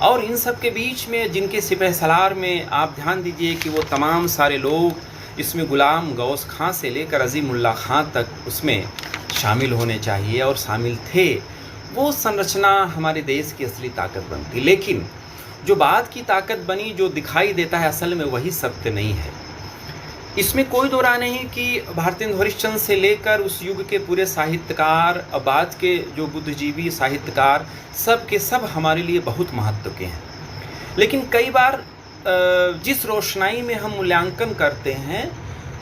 और इन सब के बीच में जिनके सिपह सलार में आप ध्यान दीजिए कि वो तमाम सारे लोग, इसमें गुलाम गौस खां से लेकर अज़ीमुल्लाह खां तक उसमें शामिल होने चाहिए और शामिल थे। वो संरचना हमारे देश की असली ताकत बनती, लेकिन जो बात की ताकत बनी, जो दिखाई देता है, असल में वही सत्य नहीं है। इसमें कोई दो राय नहीं कि भारतेंदु हरिश्चंद्र से लेकर उस युग के पूरे साहित्यकार, बाद के जो बुद्धिजीवी साहित्यकार, सब के सब हमारे लिए बहुत महत्व के हैं। लेकिन कई बार जिस रोशनाई में हम मूल्यांकन करते हैं,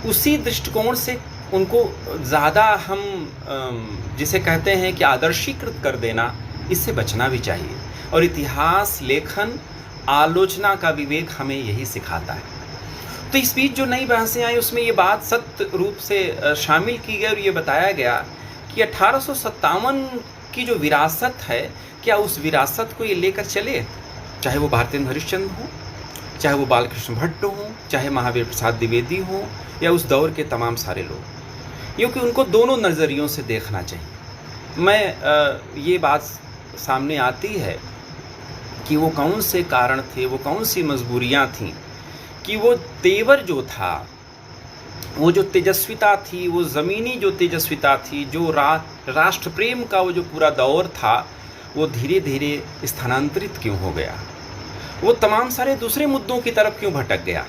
उसी दृष्टिकोण से उनको ज़्यादा हम जिसे कहते हैं कि आदर्शीकृत कर देना, इससे बचना भी चाहिए। और इतिहास लेखन, आलोचना का विवेक हमें यही सिखाता है। तो इस बीच जो नई बहसें आई, उसमें ये बात सत्य रूप से शामिल की गई और ये बताया गया कि 1857 की जो विरासत है, क्या उस विरासत को ये लेकर चले, चाहे वो भारतेंदु हरिश्चंद्र हो, चाहे वो बालकृष्ण भट्ट हो, चाहे महावीर प्रसाद द्विवेदी हो, या उस दौर के तमाम सारे लोग, क्योंकि उनको दोनों नज़रियों से देखना चाहिए। ये बात सामने आती है कि वो कौन से कारण थे, वो कौन सी मजबूरियाँ थीं कि वो तेवर जो था, वो जो तेजस्विता थी, वो ज़मीनी जो तेजस्विता थी, जो राष्ट्र प्रेम का वो जो पूरा दौर था, वो धीरे धीरे स्थानांतरित क्यों हो गया, वो तमाम सारे दूसरे मुद्दों की तरफ क्यों भटक गया।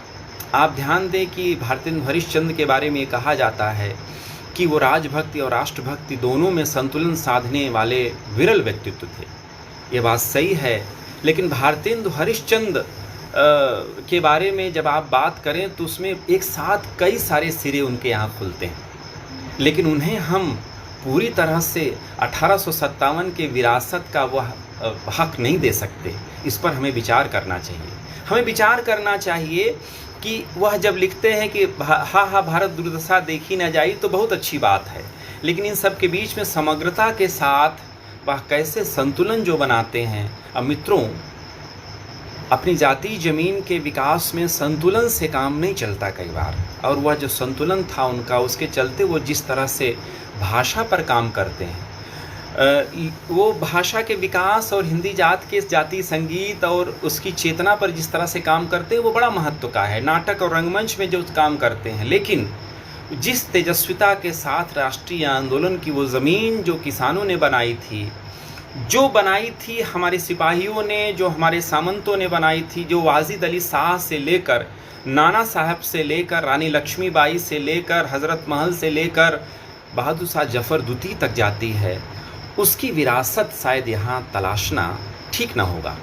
आप ध्यान दें कि भारतेंदु हरिश्चंद्र के बारे में कहा जाता है कि वो राजभक्ति और राष्ट्रभक्ति दोनों में संतुलन साधने वाले विरल व्यक्तित्व थे। ये बात सही है, लेकिन भारतेंदु हरिश्चंद्र के बारे में जब आप बात करें तो उसमें एक साथ कई सारे सिरे उनके यहाँ खुलते हैं, लेकिन उन्हें हम पूरी तरह से 1857 के विरासत का वह हक नहीं दे सकते। इस पर हमें विचार करना चाहिए। हमें विचार करना चाहिए कि वह जब लिखते हैं कि हा भारत दुर्दशा देखी न जाई, तो बहुत अच्छी बात है, लेकिन इन सब के बीच में समग्रता के साथ वह कैसे संतुलन जो बनाते हैं। अब मित्रों, अपनी जाति ज़मीन के विकास में संतुलन से काम नहीं चलता कई बार, और वह जो संतुलन था उनका, उसके चलते वो जिस तरह से भाषा पर काम करते हैं, वो भाषा के विकास और हिंदी जात के जातीय संगीत और उसकी चेतना पर जिस तरह से काम करते हैं, वो बड़ा महत्व का है। नाटक और रंगमंच में जो काम करते हैं, लेकिन जिस तेजस्विता के साथ राष्ट्रीय आंदोलन की वो ज़मीन जो किसानों ने बनाई थी, जो बनाई थी हमारे सिपाहियों ने, जो हमारे सामंतों ने बनाई थी, जो वाजिद अली शाह से लेकर नाना साहब से लेकर रानी लक्ष्मीबाई से लेकर हज़रत महल से लेकर बहादुर शाह जफ़र द्वितीय तक जाती है, उसकी विरासत शायद यहाँ तलाशना ठीक ना होगा।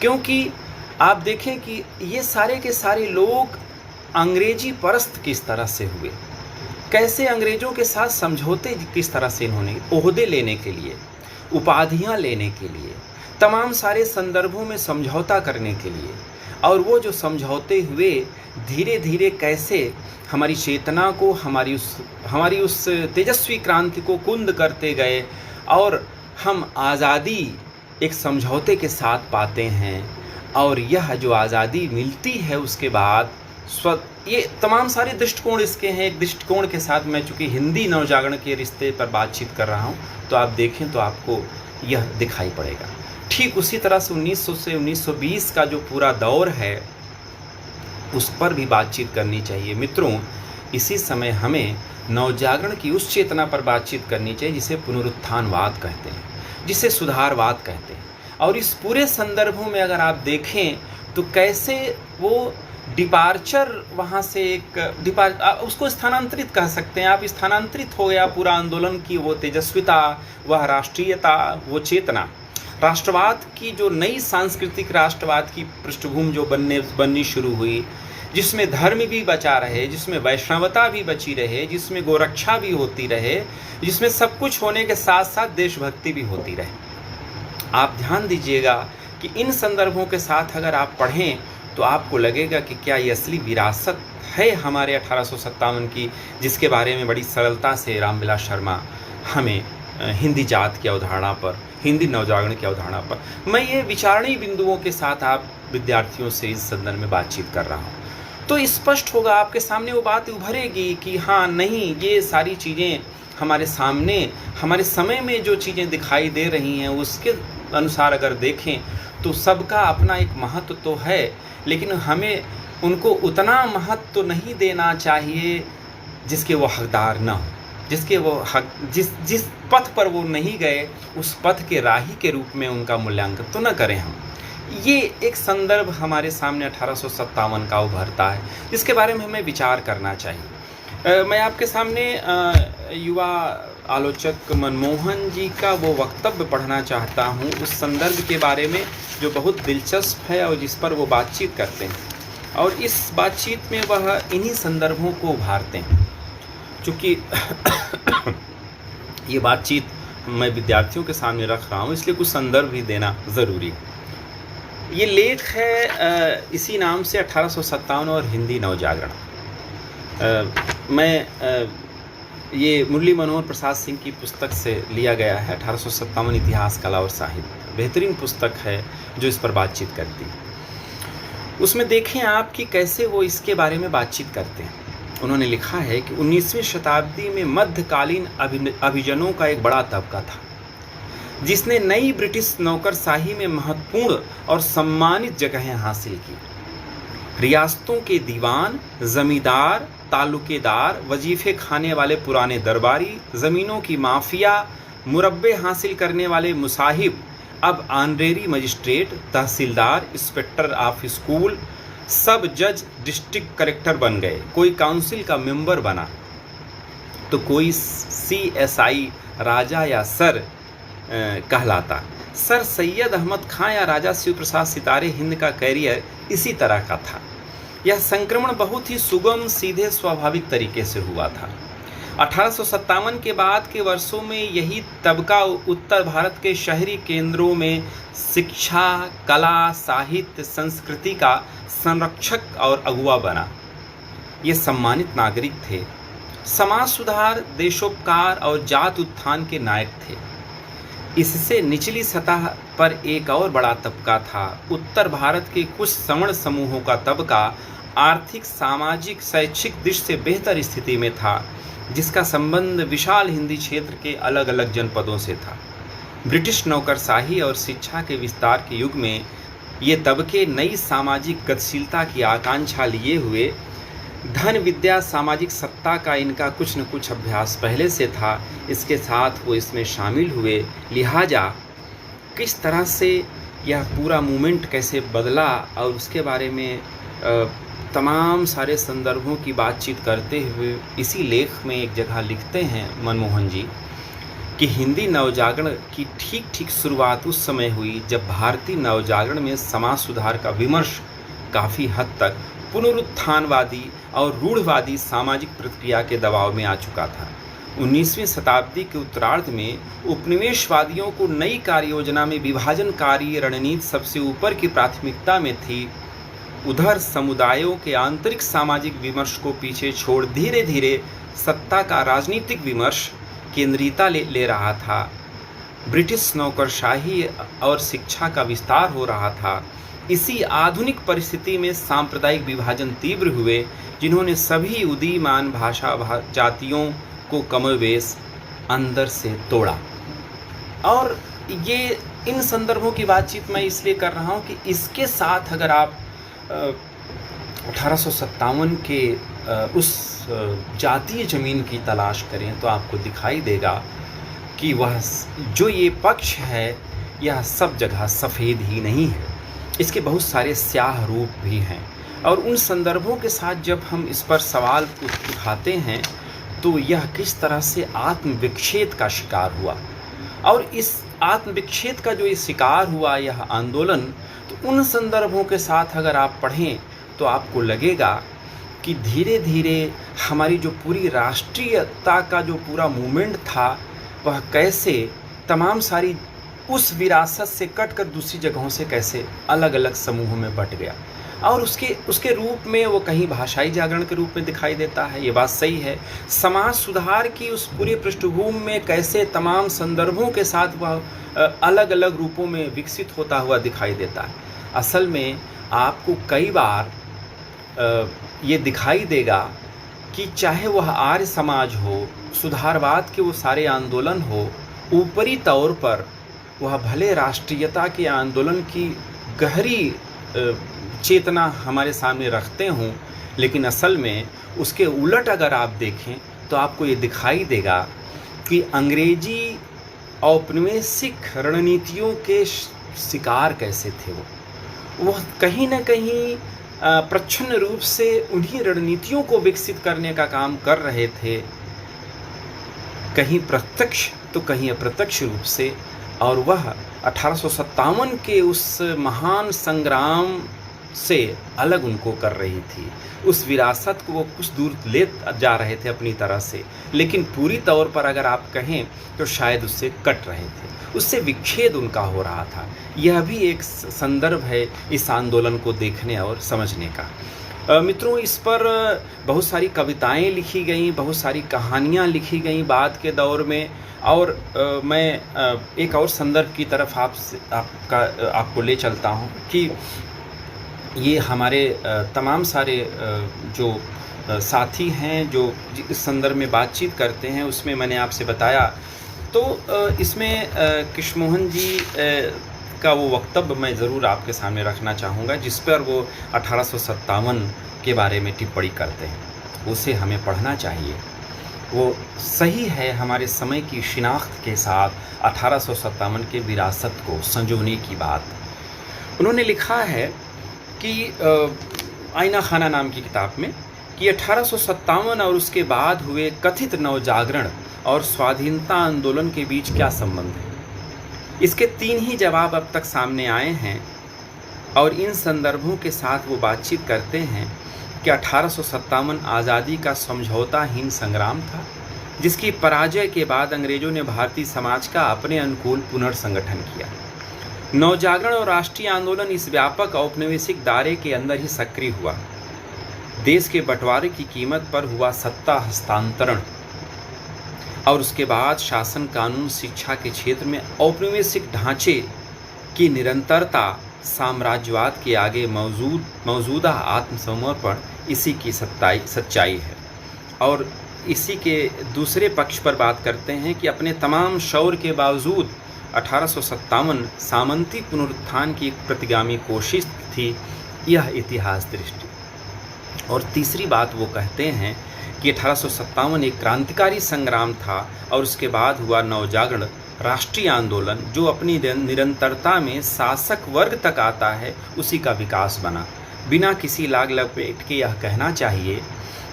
क्योंकि आप देखें कि ये सारे के सारे लोग अंग्रेजी परस्त किस तरह से हुए, कैसे अंग्रेज़ों के साथ समझौते किस तरह से इन्होंने, ओहदे लेने के लिए, उपाधियाँ लेने के लिए, तमाम सारे संदर्भों में समझौता करने के लिए, और वो जो समझौते हुए धीरे धीरे कैसे हमारी चेतना को, हमारी उस तेजस्वी क्रांति को कुंद करते गए, और हम आज़ादी एक समझौते के साथ पाते हैं। और यह जो आज़ादी मिलती है उसके बाद ये तमाम सारे दृष्टिकोण इसके हैं। एक दृष्टिकोण के साथ मैं चूँकि हिंदी नवजागरण के रिश्ते पर बातचीत कर रहा हूँ, तो आप देखें तो आपको यह दिखाई पड़ेगा। ठीक उसी तरह से 1900 से 1920 का जो पूरा दौर है, उस पर भी बातचीत करनी चाहिए। मित्रों, इसी समय हमें नवजागरण की उस चेतना पर बातचीत करनी चाहिए जिसे पुनरुत्थानवाद कहते हैं, जिसे सुधारवाद कहते हैं। और इस पूरे संदर्भों में अगर आप देखें तो कैसे वो डिपार्चर, वहाँ से एक उसको स्थानांतरित कह सकते हैं आप, स्थानांतरित हो गया पूरा आंदोलन की वो तेजस्विता, वह राष्ट्रीयता, वो चेतना, राष्ट्रवाद की जो नई सांस्कृतिक राष्ट्रवाद की पृष्ठभूमि जो बननी शुरू हुई, जिसमें धर्म भी बचा रहे, जिसमें वैष्णवता भी बची रहे, जिसमें गोरक्षा भी होती रहे, जिसमें सब कुछ होने के साथ साथ देशभक्ति भी होती रहे। आप ध्यान दीजिएगा कि इन संदर्भों के साथ अगर आप पढ़ें तो आपको लगेगा कि क्या ये असली विरासत है हमारे 1857 की, जिसके बारे में बड़ी सरलता से रामविलास शर्मा हमें हिंदी जात की अवधारणा पर, हिंदी नवजागरण की अवधारणा पर, मैं ये विचारणीय बिंदुओं के साथ आप विद्यार्थियों से इस संदर्भ में बातचीत कर रहा हूँ, तो स्पष्ट होगा, आपके सामने वो बात उभरेगी कि हाँ नहीं, ये सारी चीज़ें हमारे सामने, हमारे समय में जो चीज़ें दिखाई दे रही हैं उसके अनुसार अगर देखें तो सबका अपना एक महत्व तो है, लेकिन हमें उनको उतना महत्व नहीं देना चाहिए जिसके वो हकदार न हो, जिसके वो हक, जिस पथ पर वो नहीं गए, उस पथ के राही के रूप में उनका मूल्यांकन तो न करें हम। ये एक संदर्भ हमारे सामने 1857 का उभरता है, जिसके बारे में हमें विचार करना चाहिए। मैं आपके सामने युवा आलोचक मनमोहन जी का वो वक्तव्य पढ़ना चाहता हूँ उस संदर्भ के बारे में, जो बहुत दिलचस्प है और जिस पर वो बातचीत करते हैं, और इस बातचीत में वह इन्हीं संदर्भों को उभारते हैं। चूँकि ये बातचीत मैं विद्यार्थियों के सामने रख रहा हूँ, इसलिए कुछ संदर्भ भी देना ज़रूरी है। ये लेख है इसी नाम से 1857 और हिंदी नवजागरण। ये मुरली मनोहर प्रसाद सिंह की पुस्तक से लिया गया है, 1857 इतिहास, कला और साहित्य। बेहतरीन पुस्तक है जो इस पर बातचीत करती है। उसमें देखें आप कि कैसे वो इसके बारे में बातचीत करते हैं। उन्होंने लिखा है कि 19वीं शताब्दी में मध्यकालीन अभिजनों का एक बड़ा तबका था, जिसने नई ब्रिटिश नौकरशाही में महत्वपूर्ण और सम्मानित जगहें हासिल की। रियासतों के दीवान, जमींदार, तालुकेदार, वजीफे खाने वाले पुराने दरबारी, ज़मीनों की माफिया, मुरब्बे हासिल करने वाले मुसाहिब अब honorary magistrate, tehsildar, inspector of school, सब जज डिस्ट्रिक्ट कलेक्टर बन गए। कोई काउंसिल का मेंबर बना तो कोई CSI राजा या सर कहलाता। सर सैयद अहमद खां या राजा शिव प्रसाद सितारे हिंद का कैरियर इसी तरह का था। यह संक्रमण बहुत ही सुगम, सीधे, स्वाभाविक तरीके से हुआ था। 1857 के बाद के वर्षों में यही तबका उत्तर भारत के शहरी केंद्रों में शिक्षा, कला, साहित्य, संस्कृति का संरक्षक और अगुवा बना। ये सम्मानित नागरिक थे, समाज सुधार, देशोपकार और जात उत्थान के नायक थे। इससे निचली सतह पर एक और बड़ा तबका था। उत्तर भारत के कुछ सवर्ण समूहों का तबका आर्थिक, सामाजिक, शैक्षिक दृष्टि से बेहतर स्थिति में था, जिसका संबंध विशाल हिंदी क्षेत्र के अलग अलग जनपदों से था। ब्रिटिश नौकरशाही और शिक्षा के विस्तार के युग में ये तबके नई सामाजिक गतिशीलता की आकांक्षा लिए हुए, धन, विद्या, सामाजिक सत्ता का इनका कुछ न कुछ अभ्यास पहले से था, इसके साथ वो इसमें शामिल हुए। लिहाजा किस तरह से यह पूरा मूवमेंट कैसे बदला और उसके बारे में तमाम सारे संदर्भों की बातचीत करते हुए इसी लेख में एक जगह लिखते हैं मनमोहन जी कि हिंदी नवजागरण की ठीक शुरुआत उस समय हुई जब भारतीय नवजागरण में समाज सुधार का विमर्श काफ़ी हद तक पुनरुत्थानवादी और रूढ़वादी सामाजिक प्रतिक्रिया के दबाव में आ चुका था। 19वीं शताब्दी के उत्तरार्ध में उपनिवेशवादियों को नई कार्य योजना में विभाजनकारी रणनीति सबसे ऊपर की प्राथमिकता में थी। उधर समुदायों के आंतरिक सामाजिक विमर्श को पीछे छोड़ धीरे धीरे सत्ता का राजनीतिक विमर्श केंद्रीयता ले रहा था। ब्रिटिश नौकरशाही और शिक्षा का विस्तार हो रहा था। इसी आधुनिक परिस्थिति में सांप्रदायिक विभाजन तीव्र हुए, जिन्होंने सभी उदीयमान भाषा जातियों को कमोबेश अंदर से तोड़ा। और ये इन संदर्भों की बातचीत मैं इसलिए कर रहा हूँ कि इसके साथ अगर आप 1857 के उस जातीय ज़मीन की तलाश करें तो आपको दिखाई देगा कि वह जो ये पक्ष है यह सब जगह सफ़ेद ही नहीं है, इसके बहुत सारे स्याह रूप भी हैं। और उन संदर्भों के साथ जब हम इस पर सवाल उठाते हैं तो यह किस तरह से आत्मविक्षेद का शिकार हुआ, और इस आत्मविक्षेद का जो ये शिकार हुआ यह आंदोलन, तो उन संदर्भों के साथ अगर आप पढ़ें तो आपको लगेगा कि धीरे धीरे हमारी जो पूरी राष्ट्रीयता का जो पूरा मूवमेंट था वह कैसे तमाम सारी उस विरासत से कटकर दूसरी जगहों से कैसे अलग अलग समूहों में बट गया। और उसके रूप में वो कहीं भाषाई जागरण के रूप में दिखाई देता है, ये बात सही है। समाज सुधार की उस पूरी पृष्ठभूमि में कैसे तमाम संदर्भों के साथ वह अलग अलग रूपों में विकसित होता हुआ दिखाई देता है। असल में आपको कई बार ये दिखाई देगा कि चाहे वह आर्य समाज हो, सुधारवाद के वो सारे आंदोलन हो, ऊपरी तौर पर वह भले राष्ट्रीयता के आंदोलन की गहरी चेतना हमारे सामने रखते हों, लेकिन असल में उसके उलट अगर आप देखें तो आपको ये दिखाई देगा कि अंग्रेजी औपनिवेशिक रणनीतियों के शिकार कैसे थे वो। वह कहीं न कहीं प्रच्छन्न रूप से उन्हीं रणनीतियों को विकसित करने का काम कर रहे थे, कहीं प्रत्यक्ष तो कहीं अप्रत्यक्ष रूप से। और वह 1857 के उस महान संग्राम से अलग उनको कर रही थी। उस विरासत को वो कुछ दूर ले जा रहे थे अपनी तरह से, लेकिन पूरी तौर पर अगर आप कहें तो शायद उससे कट रहे थे, उससे विच्छेद उनका हो रहा था। यह भी एक संदर्भ है इस आंदोलन को देखने और समझने का। मित्रों, इस पर बहुत सारी कविताएं लिखी गईं, बहुत सारी कहानियां लिखी गईं बाद के दौर में। और मैं एक और संदर्भ की तरफ आपको ले चलता हूं कि ये हमारे तमाम सारे जो साथी हैं जो इस संदर्भ में बातचीत करते हैं, उसमें मैंने आपसे बताया। तो इसमें कृष्णमोहन जी का वो वक्तव्य मैं ज़रूर आपके सामने रखना चाहूँगा, जिस पर वो 1857 के बारे में टिप्पणी करते हैं। उसे हमें पढ़ना चाहिए, वो सही है हमारे समय की शिनाख्त के साथ 1857 के विरासत को संजोने की बात। उन्होंने लिखा है कि आईना खाना नाम की किताब में कि 1857 और उसके बाद हुए कथित नवजागरण और स्वाधीनता आंदोलन के बीच क्या संबंध है। इसके 3 ही जवाब अब तक सामने आए हैं और इन संदर्भों के साथ वो बातचीत करते हैं कि 1857 आज़ादी का समझौताहीन संग्राम था, जिसकी पराजय के बाद अंग्रेज़ों ने भारतीय समाज का अपने अनुकूल पुनर्संगठन किया। नवजागरण और राष्ट्रीय आंदोलन इस व्यापक औपनिवेशिक दायरे के अंदर ही सक्रिय हुआ। देश के बंटवारे की कीमत पर हुआ सत्ता हस्तांतरण और उसके बाद शासन, कानून, शिक्षा के क्षेत्र में औपनिवेशिक ढांचे की निरंतरता, साम्राज्यवाद के आगे मौजूदा आत्मसमर्पण इसी की सच्चाई है। और इसी के दूसरे पक्ष पर बात करते हैं कि अपने तमाम शौर्य के बावजूद 1857 सामंती पुनरुत्थान की एक प्रतिगामी कोशिश थी, यह इतिहास दृष्टि। और तीसरी बात वो कहते हैं कि 1857 एक क्रांतिकारी संग्राम था और उसके बाद हुआ नवजागरण राष्ट्रीय आंदोलन, जो अपनी निरंतरता में शासक वर्ग तक आता है, उसी का विकास बना। बिना किसी लाग लपेट के यह कहना चाहिए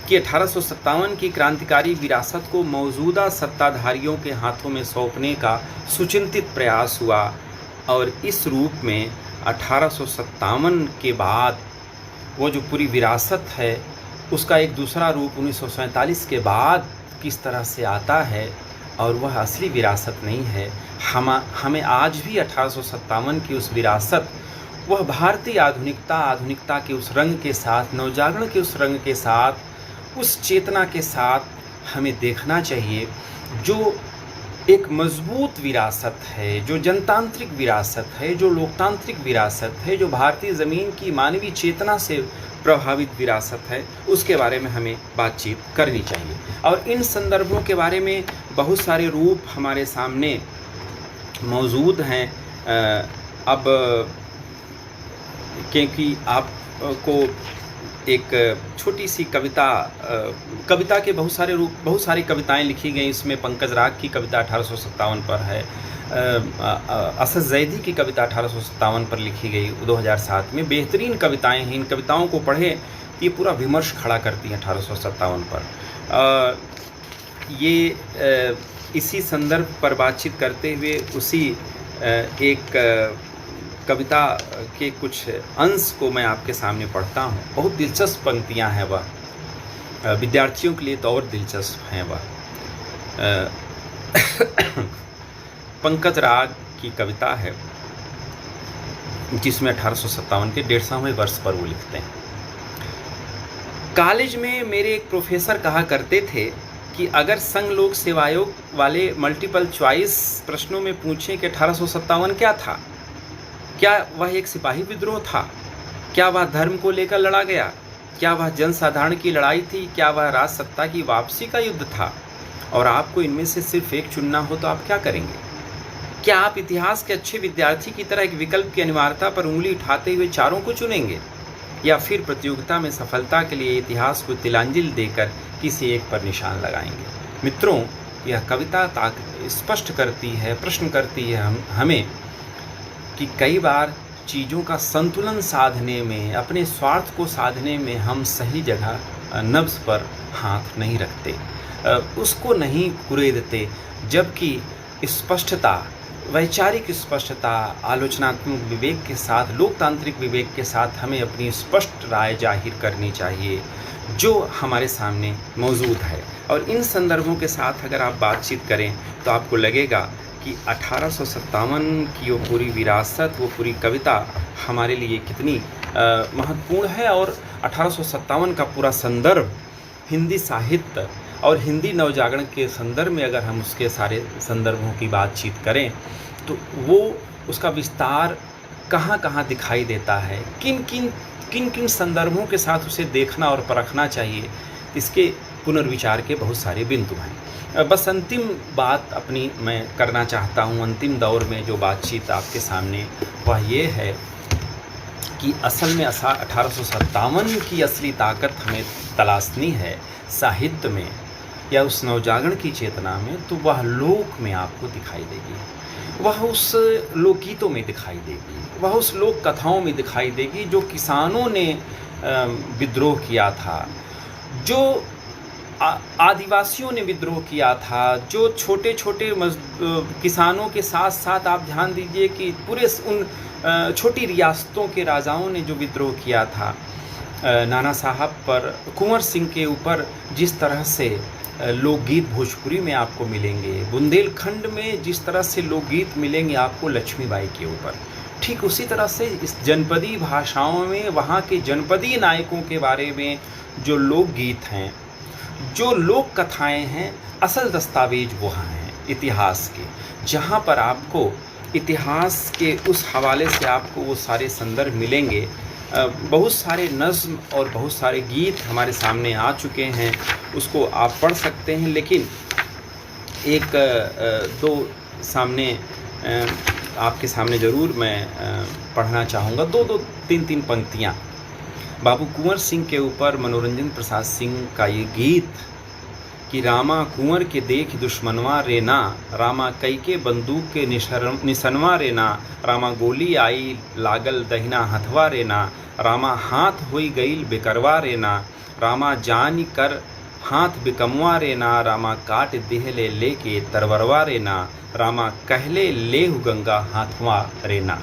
कि 1857 की क्रांतिकारी विरासत को मौजूदा सत्ताधारियों के हाथों में सौंपने का सुचिंतित प्रयास हुआ और इस रूप में 1857 के बाद वो जो पूरी विरासत है उसका एक दूसरा रूप 1947 के बाद किस तरह से आता है, और वह असली विरासत नहीं है। हमें आज भी 1857 की उस विरासत, वह भारतीय आधुनिकता के उस रंग के साथ, नवजागरण के उस रंग के साथ, उस चेतना के साथ हमें देखना चाहिए, जो एक मजबूत विरासत है, जो जनतांत्रिक विरासत है, जो लोकतांत्रिक विरासत है, जो भारतीय ज़मीन की मानवीय चेतना से प्रभावित विरासत है, उसके बारे में हमें बातचीत करनी चाहिए। और इन संदर्भों के बारे में बहुत सारे रूप हमारे सामने मौजूद हैं। अब क्योंकि आपको एक छोटी सी कविता के बहुत सारी कविताएं लिखी गई। इसमें पंकज राग की कविता 1857 पर है, असद जैदी की कविता 1857 पर लिखी गई 2007 में। बेहतरीन कविताएं हैं, इन कविताओं को पढ़ें तो ये पूरा विमर्श खड़ा करती हैं 1857 पर। ये इसी संदर्भ पर बातचीत करते हुए उसी एक कविता के कुछ अंश को मैं आपके सामने पढ़ता हूँ। बहुत दिलचस्प पंक्तियाँ हैं वह, विद्यार्थियों के लिए तो और दिलचस्प हैं वह। पंकज राग की कविता है जिसमें 1857 के 150वें वर्ष पर वो लिखते हैं। कॉलेज में मेरे एक प्रोफेसर कहा करते थे कि अगर संघ लोक सेवा आयोग वाले मल्टीपल चॉइस प्रश्नों में पूछें कि 1857 क्या था, क्या वह एक सिपाही विद्रोह था, क्या वह धर्म को लेकर लड़ा गया, क्या वह जनसाधारण की लड़ाई थी, क्या वह राज सत्ता की वापसी का युद्ध था, और आपको इनमें से सिर्फ एक चुनना हो तो आप क्या करेंगे? क्या आप इतिहास के अच्छे विद्यार्थी की तरह एक विकल्प की अनिवार्यता पर उंगली उठाते हुए चारों को चुनेंगे, या फिर प्रतियोगिता में सफलता के लिए इतिहास को तिलांजलि देकर किसी एक पर निशान लगाएंगे? मित्रों, यह कविता स्पष्ट करती है, प्रश्न करती है हमें कि कई बार चीज़ों का संतुलन साधने में, अपने स्वार्थ को साधने में हम सही जगह नब्ज़ पर हाथ नहीं रखते, उसको नहीं कुरेदते, जबकि स्पष्टता, वैचारिक स्पष्टता, आलोचनात्मक विवेक के साथ, लोकतांत्रिक विवेक के साथ हमें अपनी स्पष्ट राय जाहिर करनी चाहिए जो हमारे सामने मौजूद है। और इन संदर्भों के साथ अगर आप बातचीत करें तो आपको लगेगा कि 1857 की वो पूरी विरासत, वो पूरी कविता हमारे लिए कितनी महत्वपूर्ण है। और 1857 का पूरा संदर्भ हिंदी साहित्य और हिंदी नवजागरण के संदर्भ में अगर हम उसके सारे संदर्भों की बातचीत करें तो वो उसका विस्तार कहाँ कहाँ दिखाई देता है, किन किन संदर्भों के साथ उसे देखना और परखना चाहिए, इसके पुनर्विचार के बहुत सारे बिंदु हैं। बस अंतिम बात अपनी मैं करना चाहता हूँ, अंतिम दौर में जो बातचीत आपके सामने वह ये है कि असल में 1857 की असली ताकत हमें तलाशनी है साहित्य में या उस नवजागरण की चेतना में, तो वह लोक में आपको दिखाई देगी, वह उस लोकगीतों में दिखाई देगी, वह उस लोक कथाओं में दिखाई देगी जो किसानों ने विद्रोह किया था, जो आदिवासियों ने विद्रोह किया था, जो छोटे छोटे किसानों के साथ साथ आप ध्यान दीजिए कि पूरे उन छोटी रियासतों के राजाओं ने जो विद्रोह किया था, नाना साहब पर, कुंवर सिंह के ऊपर जिस तरह से लोकगीत भोजपुरी में आपको मिलेंगे, बुंदेलखंड में जिस तरह से लोकगीत मिलेंगे आपको लक्ष्मीबाई के ऊपर, ठीक उसी तरह से इस जनपदी भाषाओं में वहाँ के जनपदी नायकों के बारे में जो लोकगीत हैं, जो लोक कथाएँ हैं, असल दस्तावेज वहाँ हैं इतिहास के, जहाँ पर आपको इतिहास के उस हवाले से आपको वो सारे संदर्भ मिलेंगे। बहुत सारे नज़्म और बहुत सारे गीत हमारे सामने आ चुके हैं, उसको आप पढ़ सकते हैं, लेकिन एक दो सामने आपके सामने ज़रूर मैं पढ़ना चाहूँगा, दो तीन पंक्तियाँ। बाबू कुंवर सिंह के ऊपर मनोरंजन प्रसाद सिंह का ये गीत कि रामा कुंवर के देख दुश्मनवा रेना, रामा कई के बंदूक के निसनवा रेना, रामा गोली आई लागल दहिना हथवा रेना, रामा हाथ होई गईल बेकरवा रेना, रामा जान कर हाथ बिकमवा रेना, रामा काट देहले लेके तरवरवा रेना, रामा कहले लेहु गंगा हाथवा रेना।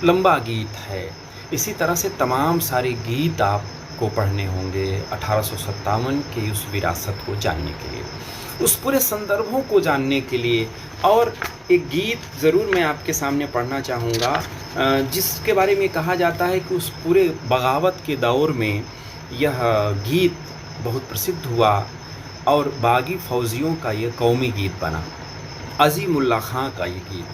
लंबा गीत है। इसी तरह से तमाम सारे गीत आपको पढ़ने होंगे 1857 की उस विरासत को जानने के लिए, उस पूरे संदर्भों को जानने के लिए। और एक गीत ज़रूर मैं आपके सामने पढ़ना चाहूँगा जिसके बारे में कहा जाता है कि उस पूरे बगावत के दौर में यह गीत बहुत प्रसिद्ध हुआ और बागी फौजियों का ये कौमी गीत बना। अज़ीमुल्लाह खां का ये गीत,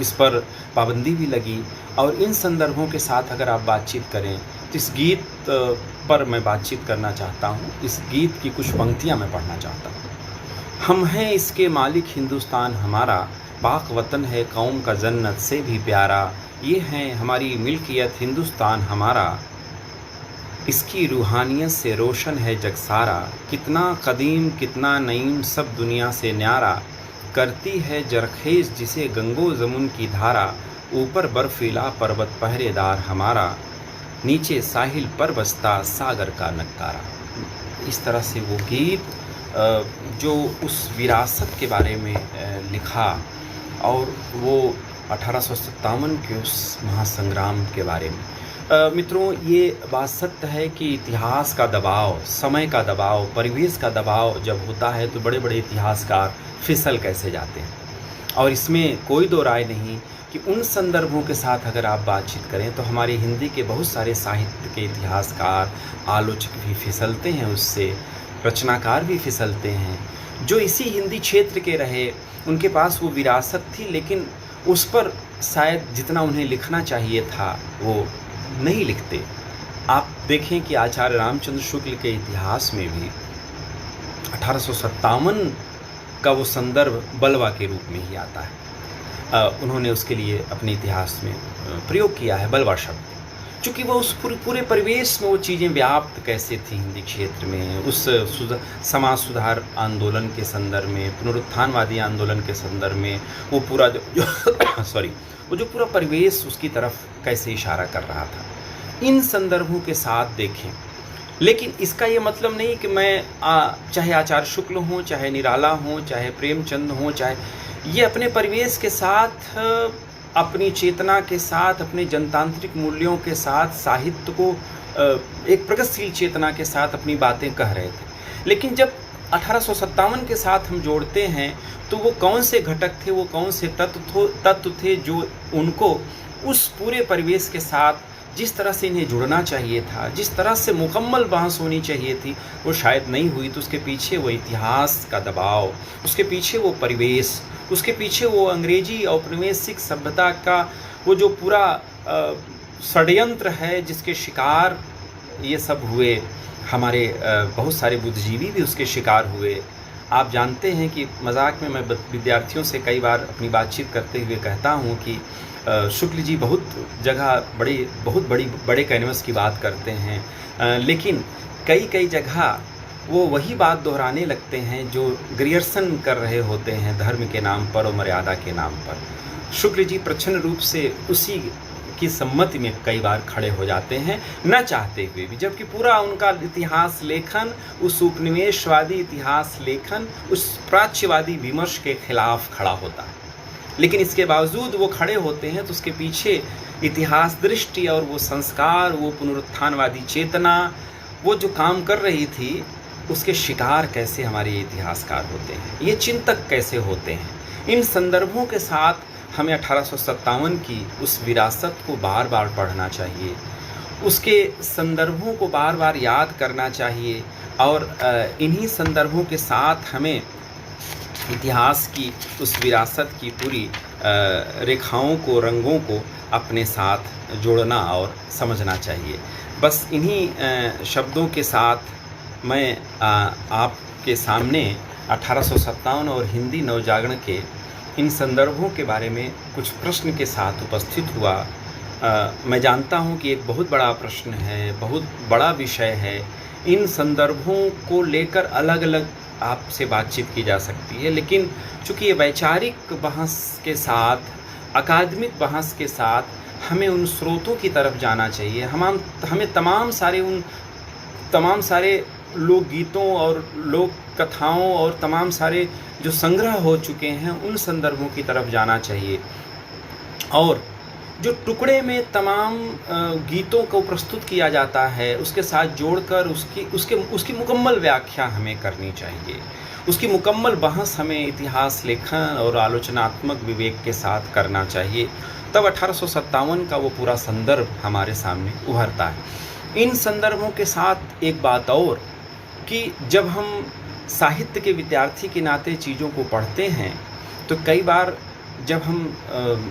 इस पर पाबंदी भी लगी। और इन संदर्भों के साथ अगर आप बातचीत करें तो इस गीत पर मैं बातचीत करना चाहता हूँ। इस गीत की कुछ पंक्तियाँ मैं पढ़ना चाहता हूँ। हम हैं इसके मालिक हिंदुस्तान हमारा, पाक वतन है कौम का जन्नत से भी प्यारा, ये हैं हमारी मिल्कियत हिंदुस्तान हमारा, इसकी रूहानियत से रोशन है जग सारा, कितना कदीम कितना नईम सब दुनिया से न्यारा, करती है जरखेज़ जिसे गंगो जमुन की धारा, ऊपर बर्फीला पर्वत पहरेदार हमारा, नीचे साहिल पर बसता सागर का नक्कारा। इस तरह से वो गीत जो उस विरासत के बारे में लिखा और वो 1857 के उस महासंग्राम के बारे में। मित्रों, ये बात सत्य है कि इतिहास का दबाव, समय का दबाव, परिवेश का दबाव जब होता है तो बड़े बड़े इतिहासकार फिसल कैसे जाते हैं। और इसमें कोई दो राय नहीं कि उन संदर्भों के साथ अगर आप बातचीत करें तो हमारे हिंदी के बहुत सारे साहित्य के इतिहासकार, आलोचक भी फिसलते हैं, उससे रचनाकार भी फिसलते हैं, जो इसी हिंदी क्षेत्र के रहे, उनके पास वो विरासत थी, लेकिन उस पर शायद जितना उन्हें लिखना चाहिए था वो नहीं लिखते। आप देखें कि आचार्य रामचंद्र शुक्ल के इतिहास में भी 1857 का वो संदर्भ बलवा के रूप में ही आता है। उन्होंने उसके लिए अपने इतिहास में प्रयोग किया है बलवा शब्द। चूँकि वो उस पूरे परिवेश में वो चीज़ें व्याप्त कैसे थी हिंदी क्षेत्र में, उस समाज सुधार आंदोलन के संदर्भ में, पुनरुत्थानवादी आंदोलन के संदर्भ में, वो पूरा जो सॉरी वो जो पूरा परिवेश उसकी तरफ कैसे इशारा कर रहा था, इन संदर्भों के साथ देखें। लेकिन इसका ये मतलब नहीं कि मैं चाहे आचार्य शुक्ल हों, चाहे निराला हों, चाहे प्रेमचंद हों, चाहे ये अपने परिवेश के साथ, अपनी चेतना के साथ, अपने जनतांत्रिक मूल्यों के साथ, साहित्य को एक प्रगतिशील चेतना के साथ अपनी बातें कह रहे थे। लेकिन जब 1857 के साथ हम जोड़ते हैं तो वो कौन से घटक थे, वो कौन से तत्व थे जो उनको उस पूरे परिवेश के साथ जिस तरह से इन्हें जुड़ना चाहिए था, जिस तरह से मुकम्मल बहस होनी चाहिए थी, वो शायद नहीं हुई। तो उसके पीछे वो इतिहास का दबाव, उसके पीछे वो परिवेश, उसके पीछे वो अंग्रेजी औपनिवेशिक सभ्यता का वो जो पूरा षड्यंत्र है, जिसके शिकार ये सब हुए। हमारे बहुत सारे बुद्धिजीवी भी उसके शिकार हुए। आप जानते हैं कि मजाक में मैं विद्यार्थियों से कई बार अपनी बातचीत करते हुए कहता हूँ कि शुक्ल जी बहुत जगह बहुत बड़े कैनवस की बात करते हैं, लेकिन कई जगह वो वही बात दोहराने लगते हैं जो ग्रियर्सन कर रहे होते हैं धर्म के नाम पर और मर्यादा के नाम पर। शुक्ल जी प्रच्छन्न रूप से उसी की सम्मति में कई बार खड़े हो जाते हैं, न चाहते हुए भी, जबकि पूरा उनका इतिहास लेखन, उस उपनिवेशवादी इतिहास लेखन, उस प्राच्यवादी विमर्श के खिलाफ खड़ा होता है। लेकिन इसके बावजूद वो खड़े होते हैं तो उसके पीछे इतिहास दृष्टि और वो संस्कार, वो पुनरुत्थानवादी चेतना, वो जो काम कर रही थी, उसके शिकार कैसे हमारे इतिहासकार होते हैं, ये चिंतक कैसे होते हैं। इन संदर्भों के साथ हमें 1857 की उस विरासत को बार बार पढ़ना चाहिए, उसके संदर्भों को बार बार याद करना चाहिए, और इन्हीं संदर्भों के साथ हमें इतिहास की उस विरासत की पूरी रेखाओं को, रंगों को अपने साथ जोड़ना और समझना चाहिए। बस इन्हीं शब्दों के साथ मैं आपके सामने 1857 और हिंदी नवजागरण के इन संदर्भों के बारे में कुछ प्रश्न के साथ उपस्थित हुआ। मैं जानता हूं कि एक बहुत बड़ा प्रश्न है, बहुत बड़ा विषय है। इन संदर्भों को लेकर अलग अलग आपसे बातचीत की जा सकती है, लेकिन चूँकि ये वैचारिक बहस के साथ, अकादमिक बहस के साथ हमें उन स्रोतों की तरफ जाना चाहिए। हमें तमाम सारे लोकगीतों और लोक कथाओं और तमाम सारे जो संग्रह हो चुके हैं उन संदर्भों की तरफ जाना चाहिए, और जो टुकड़े में तमाम गीतों को प्रस्तुत किया जाता है उसके साथ जोड़कर उसकी मुकम्मल व्याख्या हमें करनी चाहिए। उसकी मुकम्मल बहस हमें इतिहास लेखन और आलोचनात्मक विवेक के साथ करना चाहिए। तब 1857 का वो पूरा संदर्भ हमारे सामने उभरता है। इन संदर्भों के साथ एक बात और कि जब हम साहित्य के विद्यार्थी के नाते चीज़ों को पढ़ते हैं तो कई बार जब हम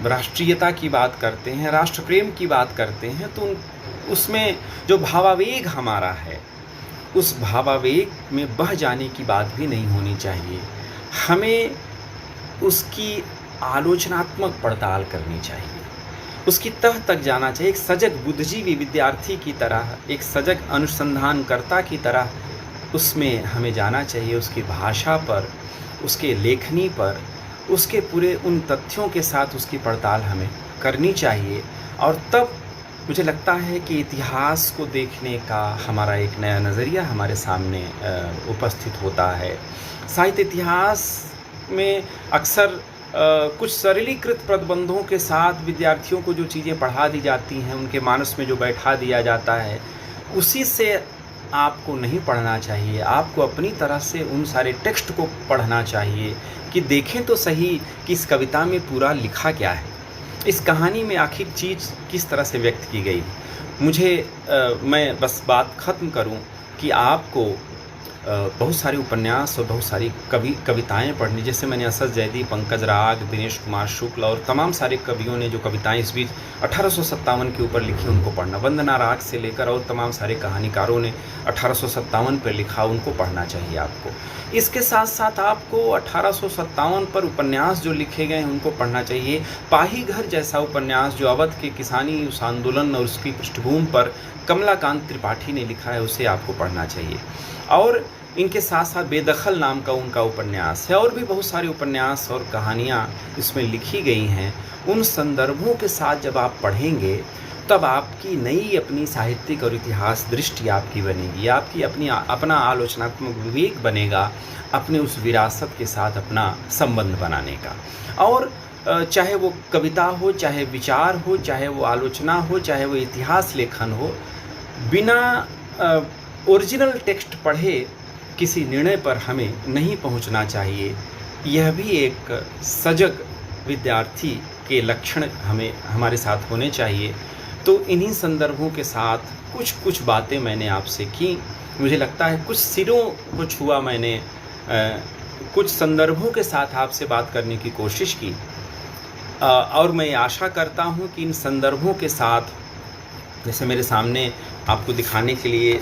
राष्ट्रीयता की बात करते हैं, राष्ट्र प्रेम की बात करते हैं, तो उसमें जो भावावेग हमारा है, उस भावावेग में बह जाने की बात भी नहीं होनी चाहिए। हमें उसकी आलोचनात्मक पड़ताल करनी चाहिए, उसकी तह तक जाना चाहिए। एक सजग बुद्धिजीवी विद्यार्थी की तरह, एक सजग अनुसंधानकर्ता की तरह उसमें हमें जाना चाहिए। उसकी भाषा पर, उसके लेखनी पर, उसके पूरे उन तथ्यों के साथ उसकी पड़ताल हमें करनी चाहिए। और तब मुझे लगता है कि इतिहास को देखने का हमारा एक नया नज़रिया हमारे सामने उपस्थित होता है। साहित्य इतिहास में अक्सर कुछ सरलीकृत प्रतिबंधों के साथ विद्यार्थियों को जो चीज़ें पढ़ा दी जाती हैं, उनके मानस में जो बैठा दिया जाता है, उसी से आपको नहीं पढ़ना चाहिए। आपको अपनी तरह से उन सारे टेक्स्ट को पढ़ना चाहिए कि देखें तो सही कि इस कविता में पूरा लिखा क्या है, इस कहानी में आखिर चीज़ किस तरह से व्यक्त की गई। मैं बस बात ख़त्म करूं कि आपको बहुत सारे उपन्यास और बहुत सारी कविताएं पढ़नी, जैसे मैंने असद जैदी, पंकज राग, दिनेश कुमार शुक्ल और तमाम सारे कवियों ने जो कविताएं इस बीच 1857 के ऊपर लिखी उनको पढ़ना, वंदना राग से लेकर और तमाम सारे कहानीकारों ने 1857 पर लिखा, उनको पढ़ना चाहिए आपको। इसके साथ साथ आपको 1857 पर उपन्यास जो लिखे गए हैं उनको पढ़ना चाहिए। पाही घर जैसा उपन्यास जो अवध के किसानी उस आंदोलन और उसकी पृष्ठभूमि पर कमलाकांत त्रिपाठी ने लिखा है, उसे आपको पढ़ना चाहिए। और इनके साथ साथ बेदखल नाम का उनका उपन्यास है, और भी बहुत सारे उपन्यास और कहानियाँ इसमें लिखी गई हैं। उन संदर्भों के साथ जब आप पढ़ेंगे तब आपकी नई अपनी साहित्यिक और इतिहास दृष्टि आपकी बनेगी, आपकी अपना आलोचनात्मक विवेक बनेगा अपने उस विरासत के साथ अपना संबंध बनाने का। और चाहे वो कविता हो, चाहे विचार हो, चाहे वो आलोचना हो, चाहे वो इतिहास लेखन हो, बिना ओरिजिनल टेक्स्ट पढ़े किसी निर्णय पर हमें नहीं पहुंचना चाहिए। यह भी एक सजग विद्यार्थी के लक्षण हमारे साथ होने चाहिए। तो इन्हीं संदर्भों के साथ कुछ बातें मैंने आपसे की। मुझे लगता है कुछ सिरों को छुआ मैंने, कुछ संदर्भों के साथ आपसे बात करने की कोशिश की, और मैं आशा करता हूं कि इन संदर्भों के साथ, जैसे मेरे सामने आपको दिखाने के लिए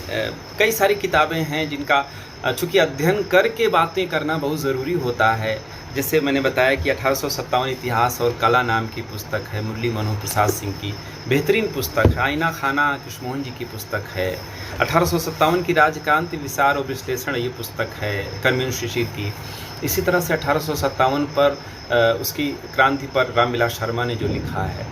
कई सारी किताबें हैं जिनका चूँकि अध्ययन करके बातें करना बहुत ज़रूरी होता है। जैसे मैंने बताया कि 1857 इतिहास और कला नाम की पुस्तक है, मुरली मनोहर प्रसाद सिंह की बेहतरीन पुस्तक है। आईना खाना कृष्णमोहन जी की पुस्तक है। 1857 की राजकांति विचार और विश्लेषण ये पुस्तक है कर्मेंद्र शिशिर की। इसी तरह से 1857 पर उसकी क्रांति पर रामविलास शर्मा ने जो लिखा है,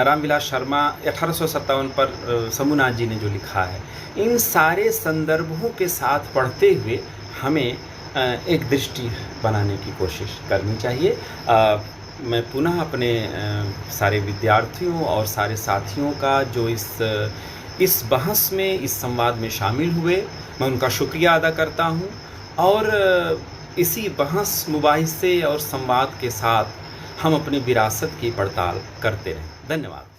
रामविलास शर्मा 1857 पर शंभुनाथ जी ने जो लिखा है, इन सारे संदर्भों के साथ पढ़ते हुए हमें एक दृष्टि बनाने की कोशिश करनी चाहिए। मैं पुनः अपने सारे विद्यार्थियों और सारे साथियों का जो इस बहस में, इस संवाद में शामिल हुए, मैं उनका शुक्रिया अदा करता हूँ। और इसी बहस, मुबाहिसे और संवाद के साथ हम अपनी विरासत की पड़ताल करते रहें। धन्यवाद।